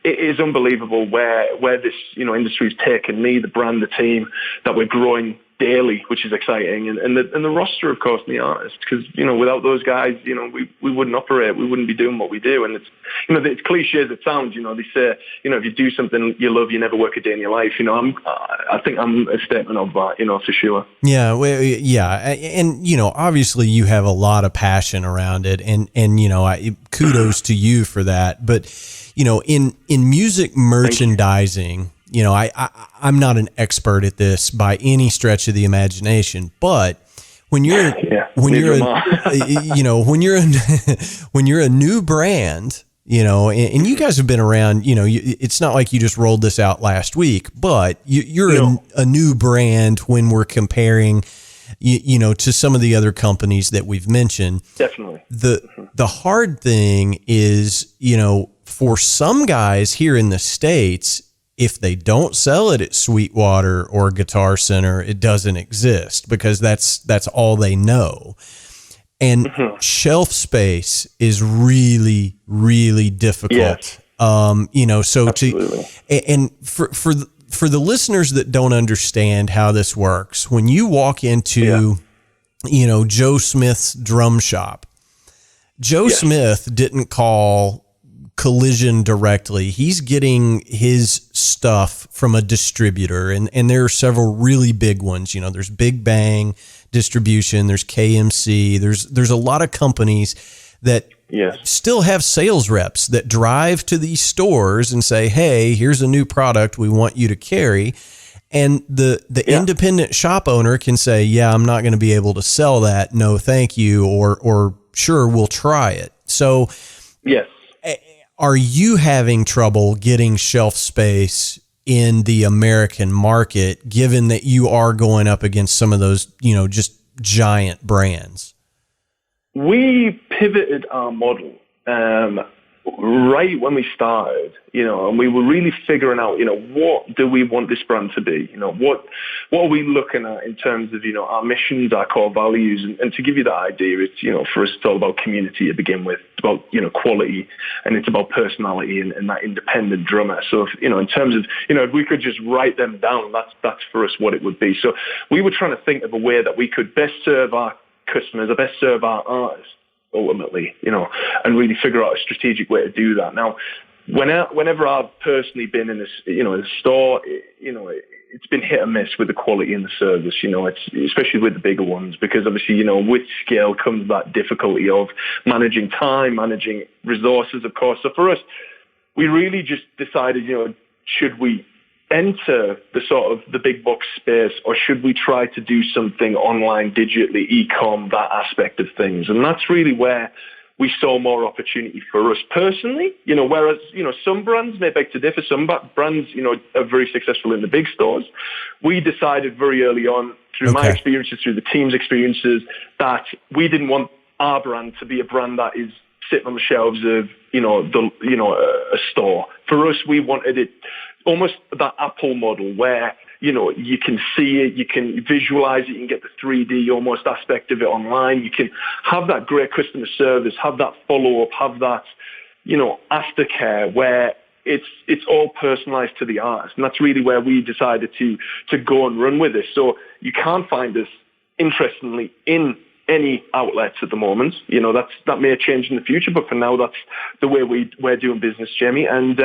is unbelievable where this industry's taken me, the brand, the team, that we're growing daily, which is exciting, and the roster, of course, and the artists, because without those guys, we wouldn't operate, we wouldn't be doing what we do. And it's it's cliche as it sounds. They say if you do something you love, you never work a day in your life. I think I'm a statement of that, for sure. Yeah, well, yeah, and obviously you have a lot of passion around it, and kudos to you for that. But in music merchandising, I'm not an expert at this by any stretch of the imagination, but when you're when you're a new brand, and you guys have been around, it's not like you just rolled this out last week, but you're a new brand when we're comparing, to some of the other companies that we've mentioned. Definitely. The hard thing is, for some guys here in the States, if they don't sell it at Sweetwater or Guitar Center, it doesn't exist because that's all they know. And shelf space is really, really difficult. Yes. So absolutely. And for the listeners that don't understand how this works, when you walk into, Joe Smith's drum shop, Joe Smith didn't call Collision directly. He's getting his stuff from a distributor, and there are several really big ones. There's Big Bang Distribution, there's KMC, there's a lot of companies that still have sales reps that drive to these stores and say, hey, here's a new product we want you to carry. And the independent shop owner can say, yeah, I'm not going to be able to sell that. No, thank you. Or sure, we'll try it. So yes. Are you having trouble getting shelf space in the American market, given that you are going up against some of those, just giant brands? We pivoted our model right when we started, and we were really figuring out, what do we want this brand to be? What are we looking at in terms of, our missions, our core values? And to give you that idea, it's, for us, it's all about community to begin with. It's about, quality, and it's about personality and that independent drummer. So, if, in terms of, if we could just write them down, that's for us what it would be. So we were trying to think of a way that we could best serve our customers, or best serve our artists, ultimately, and really figure out a strategic way to do that. Now, whenever I've personally been in a store, it's been hit or miss with the quality and the service. It's especially with the bigger ones, because obviously, with scale comes that difficulty of managing time, managing resources, of course. So for us, we really just decided, should we enter the sort of the big box space, or should we try to do something online, digitally, e-com, that aspect of things? And that's really where we saw more opportunity for us personally, whereas, some brands may beg to differ. Some brands, are very successful in the big stores. We decided very early on, through my experiences, through the team's experiences, that we didn't want our brand to be a brand that is sitting on the shelves of, a store. For us, we wanted it almost that Apple model where, you can see it, you can visualize it, you can get the 3D almost aspect of it online. You can have that great customer service, have that follow-up, have that, aftercare where it's all personalized to the artist. And that's really where we decided to go and run with this. So you can't find us, interestingly, in any outlets at the moment. That may change in the future, but for now, that's the way we're doing business, Jamie. And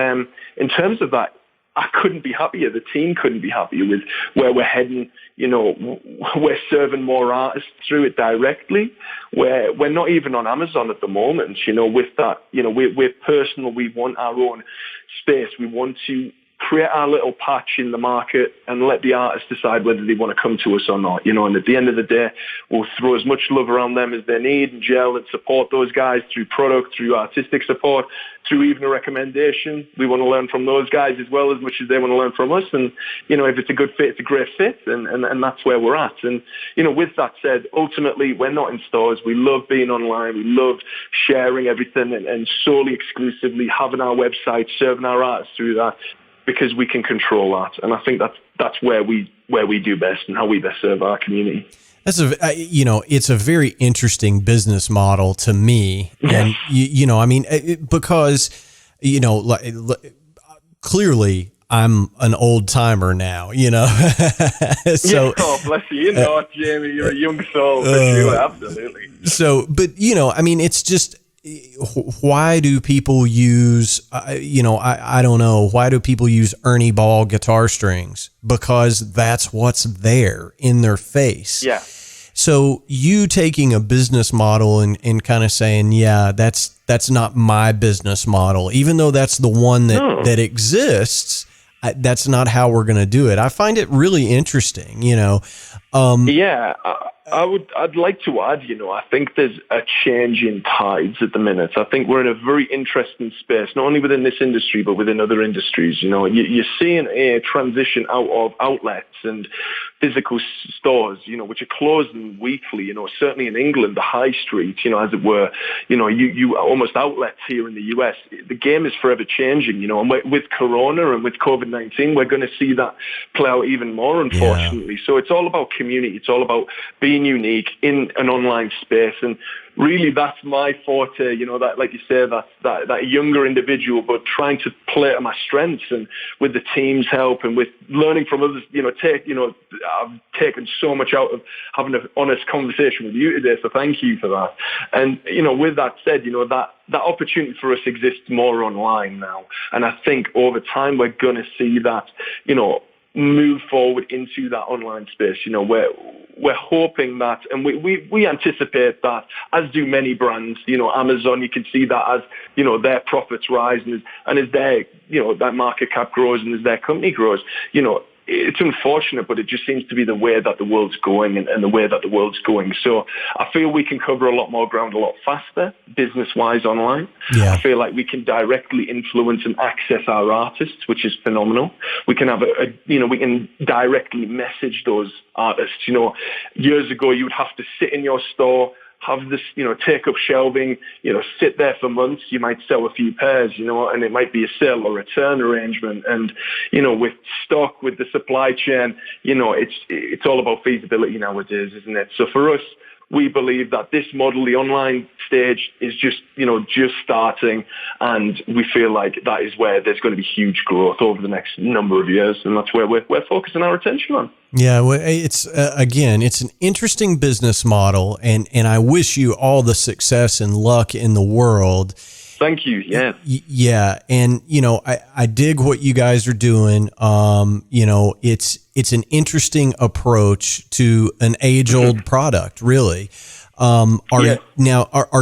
in terms of that, I couldn't be happier. The team couldn't be happier with where we're heading. We're serving more artists through it directly. We're not even on Amazon at the moment. With that, we're personal. We want our own space. We want to create our little patch in the market and let the artists decide whether they want to come to us or not. And at the end of the day, we'll throw as much love around them as they need and gel and support those guys through product, through artistic support, through even a recommendation. We want to learn from those guys as well as much as they want to learn from us. And, if it's a good fit, it's a great fit. And that's where we're at. And, with that said, ultimately, we're not in stores. We love being online. We love sharing everything and solely exclusively having our website, serving our artists through that, because we can control that. And I think that's where we do best and how we best serve our community. That's it's a very interesting business model to me. And, because, clearly I'm an old timer now, So, yeah, oh, bless you. You know, Jamie, you're a young soul for sure. Absolutely. So, but I mean, it's just, why do people use, I don't know, why do people use Ernie Ball guitar strings? Because that's what's there in their face. Yeah. So you taking a business model and kind of saying, yeah, that's not my business model, even though that's the one that exists. That's not how we're going to do it. I find it really interesting, Yeah, I'd like to add, I think there's a change in tides at the minute. I think we're in a very interesting space, not only within this industry, but within other industries. You're seeing a transition out of outlets and physical stores, which are closing weekly, certainly in England, the high street, as it were, you almost outlets here in the US. The game is forever changing, and with Corona and with COVID-19, we're going to see that play out even more, unfortunately. Yeah. So it's all about community. It's all about being unique in an online space. And really, that's my forte, that, like you say, that younger individual, but trying to play to my strengths, and with the team's help and with learning from others, I've taken so much out of having an honest conversation with you today. So thank you for that. And, with that said, that opportunity for us exists more online now. And I think over time, we're going to see that, move forward into that online space. We're hoping that, and we anticipate that, as do many brands. Amazon, you can see that as their profits rise, and as their that market cap grows, and as their company grows. It's unfortunate, but it just seems to be the way that the world's going and the way that the world's going. So I feel we can cover a lot more ground a lot faster, business-wise, online. Yeah. I feel like we can directly influence and access our artists, which is phenomenal. We can have we can directly message those artists. Years ago, you would have to sit in your store, have this, take up shelving, sit there for months. You might sell a few pairs, and it might be a sale or return arrangement. And, with stock, with the supply chain, it's all about feasibility nowadays, isn't it? So for us, we believe that this model, the online stage, is just starting, and we feel like that is where there's going to be huge growth over the next number of years, and that's where we're focusing our attention on. Yeah, well, it's again, it's an interesting business model, and I wish you all the success and luck in the world. Thank you. Yeah. Yeah. And, I dig what you guys are doing. It's an interesting approach to an age-old product, really. Are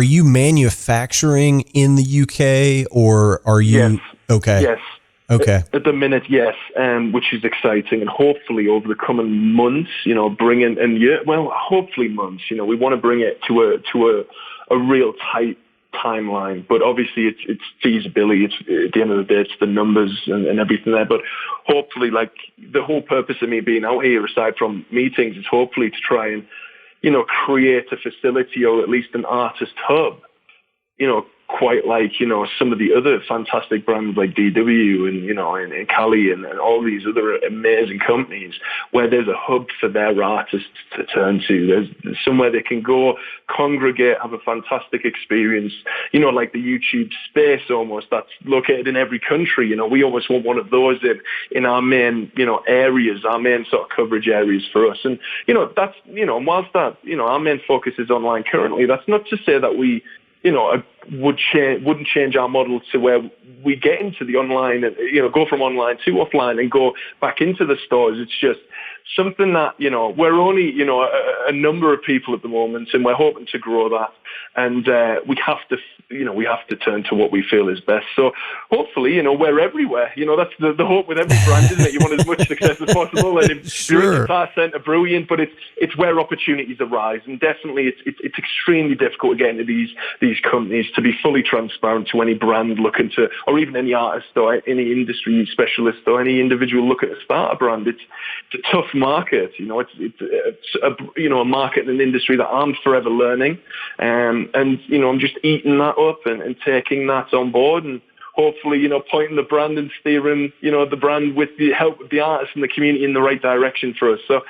you manufacturing in the UK, or are you? Yes. Okay. Yes. Okay. At the minute, yes, which is exciting, and hopefully over the coming months, hopefully months, we want to bring it to a real tight timeline. But obviously it's feasibility. It's, at the end of the day, it's the numbers and everything there. But hopefully, like, the whole purpose of me being out here, aside from meetings, is hopefully to try and, create a facility, or at least an artist hub, quite like, some of the other fantastic brands like DW and Cali and all these other amazing companies, where there's a hub for their artists to turn to. There's somewhere they can go, congregate, have a fantastic experience, like the YouTube space almost, that's located in every country. We almost want one of those in our main, areas, our main sort of coverage areas for us. And, that's, whilst that, our main focus is online currently, that's not to say that we, wouldn't change our model to where we get into the online and, go from online to offline and go back into the stores. It's just something that, we're only, a number of people at the moment, and we're hoping to grow that. And we have to turn to what we feel is best. So hopefully, we're everywhere. That's the hope with every brand, isn't it? You want as much success as possible. And if you're in Guitar Center, brilliant, but it's where opportunities arise. And definitely it's extremely difficult to get into these companies, to be fully transparent to any brand looking to, or even any artist or any industry specialist or any individual looking to start a brand. It's a tough market. It's a market and an industry that I'm forever learning. And I'm just eating that up and taking that on board, and hopefully, pointing the brand and steering, the brand with the help of the artists and the community in the right direction for us. So,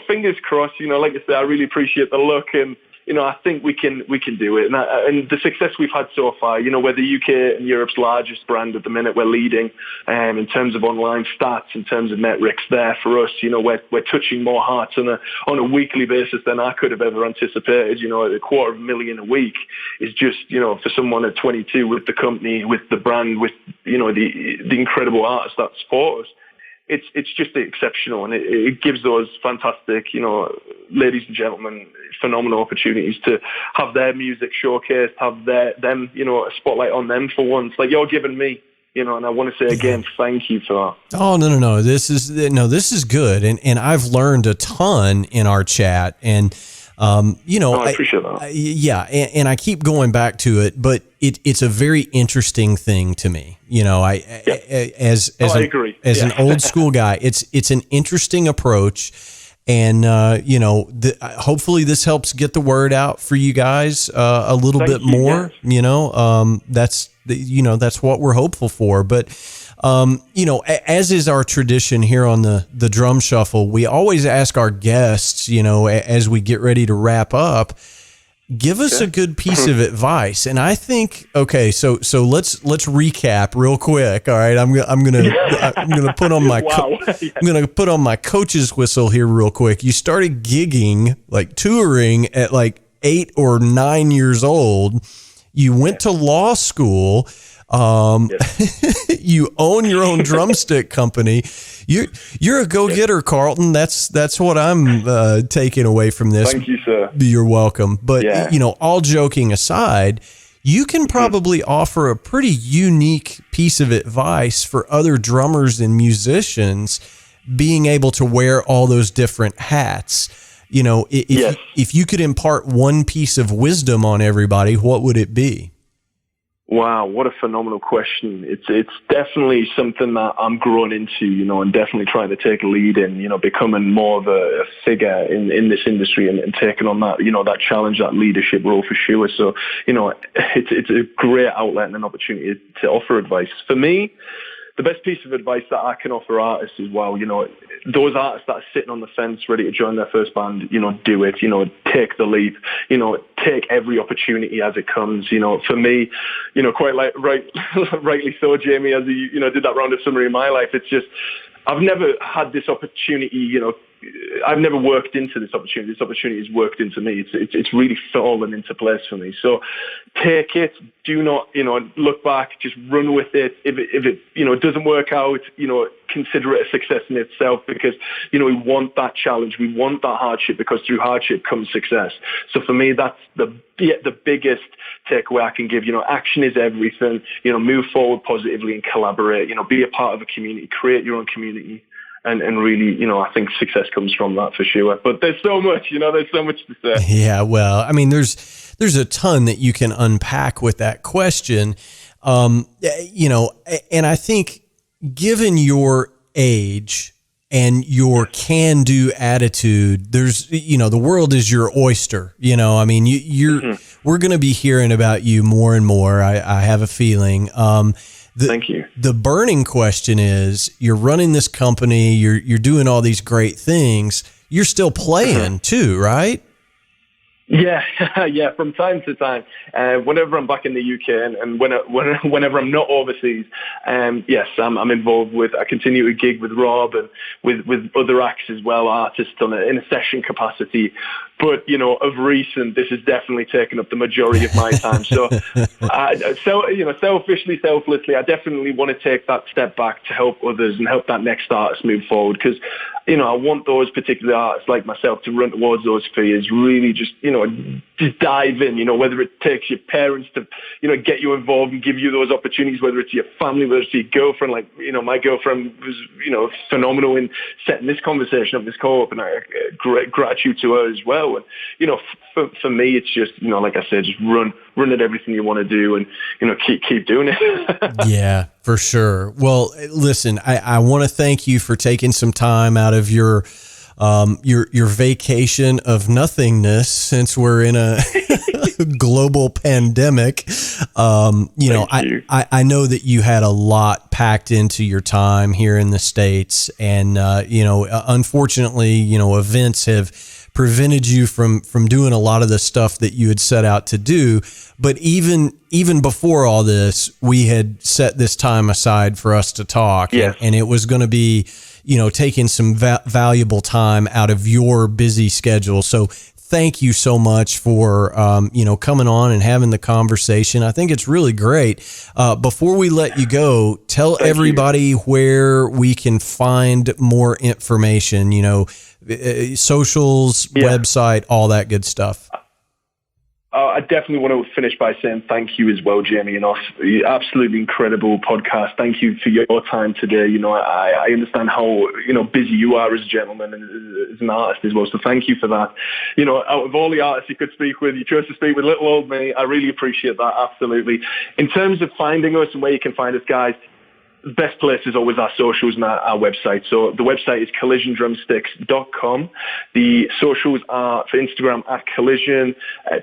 fingers crossed, like I said, I really appreciate the look, and, I think we can do it. And the success we've had so far, we're the UK and Europe's largest brand at the minute. We're leading in terms of online stats, in terms of metrics there for us. We're touching more hearts on a weekly basis than I could have ever anticipated. A 250,000 a week is just, for someone at 22 with the company, with the brand, with, the incredible artists that support us. It's just exceptional, and it gives those fantastic, ladies and gentlemen, phenomenal opportunities to have their music showcased, have them, a spotlight on them for once, like you're giving me, and I want to say again, thank you for that. Oh, no. This is good. And I've learned a ton in our chat, and, I appreciate that. Yeah. And I keep going back to it, but it's a very interesting thing to me. I agree. As an old school guy, it's an interesting approach. And, hopefully this helps get the word out for you guys a little bit more, that's what we're hopeful for. But, as is our tradition here on the Drum Shuffle, we always ask our guests, as we get ready to wrap up, give us a good piece of advice. And I think, so let's recap real quick. All right. I'm going to put on my, I'm going to put on my coach's whistle here real quick. You started gigging, like touring at like 8 or 9 years old. You went to law school. You own your own drumstick company. You're a go-getter, Carlton. That's what I'm taking away from this. Thank you, sir. You're welcome. But all joking aside, you can probably offer a pretty unique piece of advice for other drummers and musicians being able to wear all those different hats. If you could impart one piece of wisdom on everybody, what would it be? Wow, what a phenomenal question. It's definitely something that I'm growing into, and definitely trying to take a lead in, becoming more of a figure in this industry and taking on that, that challenge, that leadership role for sure. So, it's a great outlet and an opportunity to offer advice. For me, the best piece of advice that I can offer artists as well, those artists that are sitting on the fence ready to join their first band, do it, take the leap, take every opportunity as it comes. For me, quite rightly so, Jamie, as you did that round of summary of my life. It's just, I've never had this opportunity, I've never worked into this opportunity. This opportunity has worked into me. It's really fallen into place for me. So take it. Do not, look back. Just run with it. If it doesn't work out, consider it a success in itself, because, we want that challenge. We want that hardship, because through hardship comes success. So for me, that's the biggest takeaway I can give. Action is everything. Move forward positively and collaborate. Be a part of a community. Create your own community. And really, I think success comes from that for sure. But there's so much, there's so much to say. Yeah, well, I mean, there's a ton that you can unpack with that question. And I think given your age and your can-do attitude, there's, the world is your oyster. I mean, we're going to be hearing about you more and more. I have a feeling. Thank you. The burning question is, you're running this company, you're doing all these great things. You're still playing too, right? Yeah, from time to time. Whenever I'm back in the UK and whenever I'm not overseas, yes, I'm involved with, I continue to gig with Rob and with other acts as well, artists in a session capacity. But, of recent, this has definitely taken up the majority of my time. So, selfishly, selflessly, I definitely want to take that step back to help others and help that next artist move forward. Because, I want those particular artists like myself to run towards those spheres, really just dive in, whether it takes your parents to, get you involved and give you those opportunities, whether it's your family, whether it's your girlfriend. Like, my girlfriend was, phenomenal in setting this conversation up, this call up, and great gratitude to her as well. And, for me, it's just, like I said, just run at everything you want to do and, keep doing it. Yeah, for sure. Well, listen, I want to thank you for taking some time out of your vacation of nothingness, since we're in a global pandemic. I know that you had a lot packed into your time here in the States, and, unfortunately, events have prevented you from doing a lot of the stuff that you had set out to do. But even before all this, we had set this time aside for us to talk. Yes. And it was going to be, taking some valuable time out of your busy schedule. So thank you so much for, coming on and having the conversation. I think it's really great. Before we let you go, tell everybody where we can find more information, socials, website, all that good stuff. I definitely want to finish by saying thank you as well, Jamie, and absolutely incredible podcast. Thank you for your time today. I understand how, busy you are as a gentleman and as an artist as well. So thank you for that. Out of all the artists you could speak with, you chose to speak with little old me. I really appreciate that. Absolutely. In terms of finding us and where you can find us, guys, the best place is always our socials and our website. So the website is collisiondrumsticks.com. The socials are for Instagram at Collision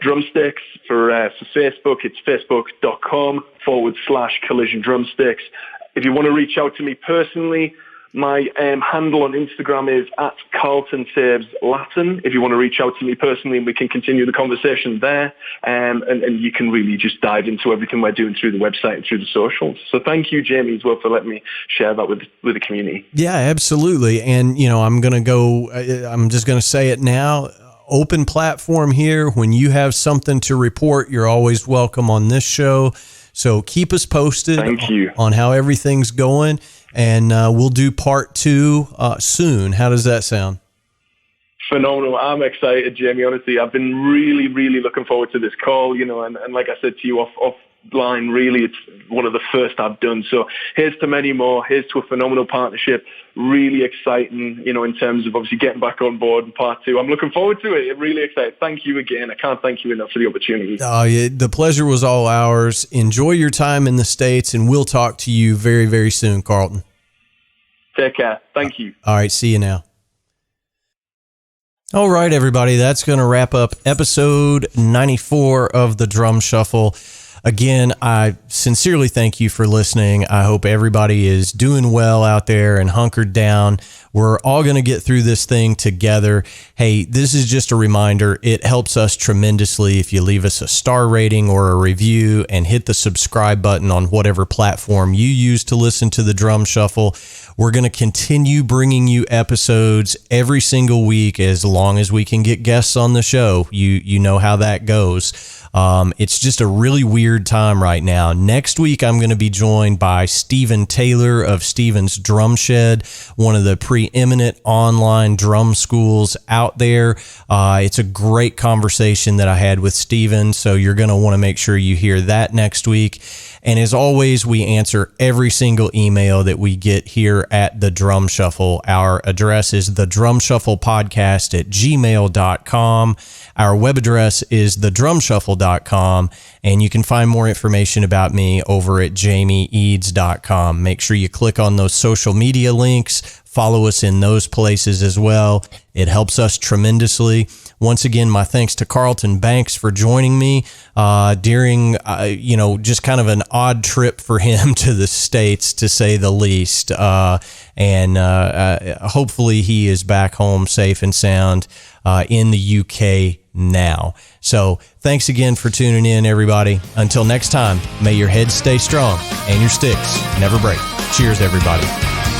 Drumsticks. For Facebook, it's facebook.com/Collision Drumsticks. If you want to reach out to me personally, my handle on Instagram is at Carlton Saves Latin. If you want to reach out to me personally, and we can continue the conversation there, and you can really just dive into everything we're doing through the website and through the socials. So thank you, Jamie, as well, for letting me share that with the community. Yeah, absolutely. And, I'm just going to say it now. Open platform here. When you have something to report, you're always welcome on this show. So keep us posted on how everything's going. And we'll do part 2 soon. How does that sound? Phenomenal. I'm excited, Jamie. Honestly, I've been really, really looking forward to this call, and like I said to you offline, really, it's one of the first I've done. So here's to many more. Here's to a phenomenal partnership. Really exciting, in terms of obviously getting back on board in part 2. I'm looking forward to it. I'm really excited. Thank you again. I can't thank you enough for the opportunity. The pleasure was all ours. Enjoy your time in the States, and we'll talk to you very, very soon, Carlton. Take care. Thank you. All right. See you now. All right, everybody. That's going to wrap up episode 94 of the Drum Shuffle. Again, I sincerely thank you for listening. I hope everybody is doing well out there and hunkered down. We're all going to get through this thing together. Hey, this is just a reminder. It helps us tremendously if you leave us a star rating or a review and hit the subscribe button on whatever platform you use to listen to the Drum Shuffle. We're going to continue bringing you episodes every single week as long as we can get guests on the show. You know how that goes. It's just a really weird time right now. Next week, I'm going to be joined by Stephen Taylor of Stephen's Drum Shed, one of the preeminent online drum schools out there. It's a great conversation that I had with Stephen, so you're going to want to make sure you hear that next week. And as always, we answer every single email that we get here at the Drum Shuffle. Our address is thedrumshufflepodcast@gmail.com. Our web address is thedrumshuffle.com, and you can find more information about me over at jamieeads.com. Make sure you click on those social media links. Follow us in those places as well. It helps us tremendously. Once again, my thanks to Carlton Banks for joining me during, just kind of an odd trip for him to the States, to say the least. And hopefully he is back home safe and sound in the UK now. So thanks again for tuning in, everybody. Until next time, may your head stay strong and your sticks never break. Cheers, everybody.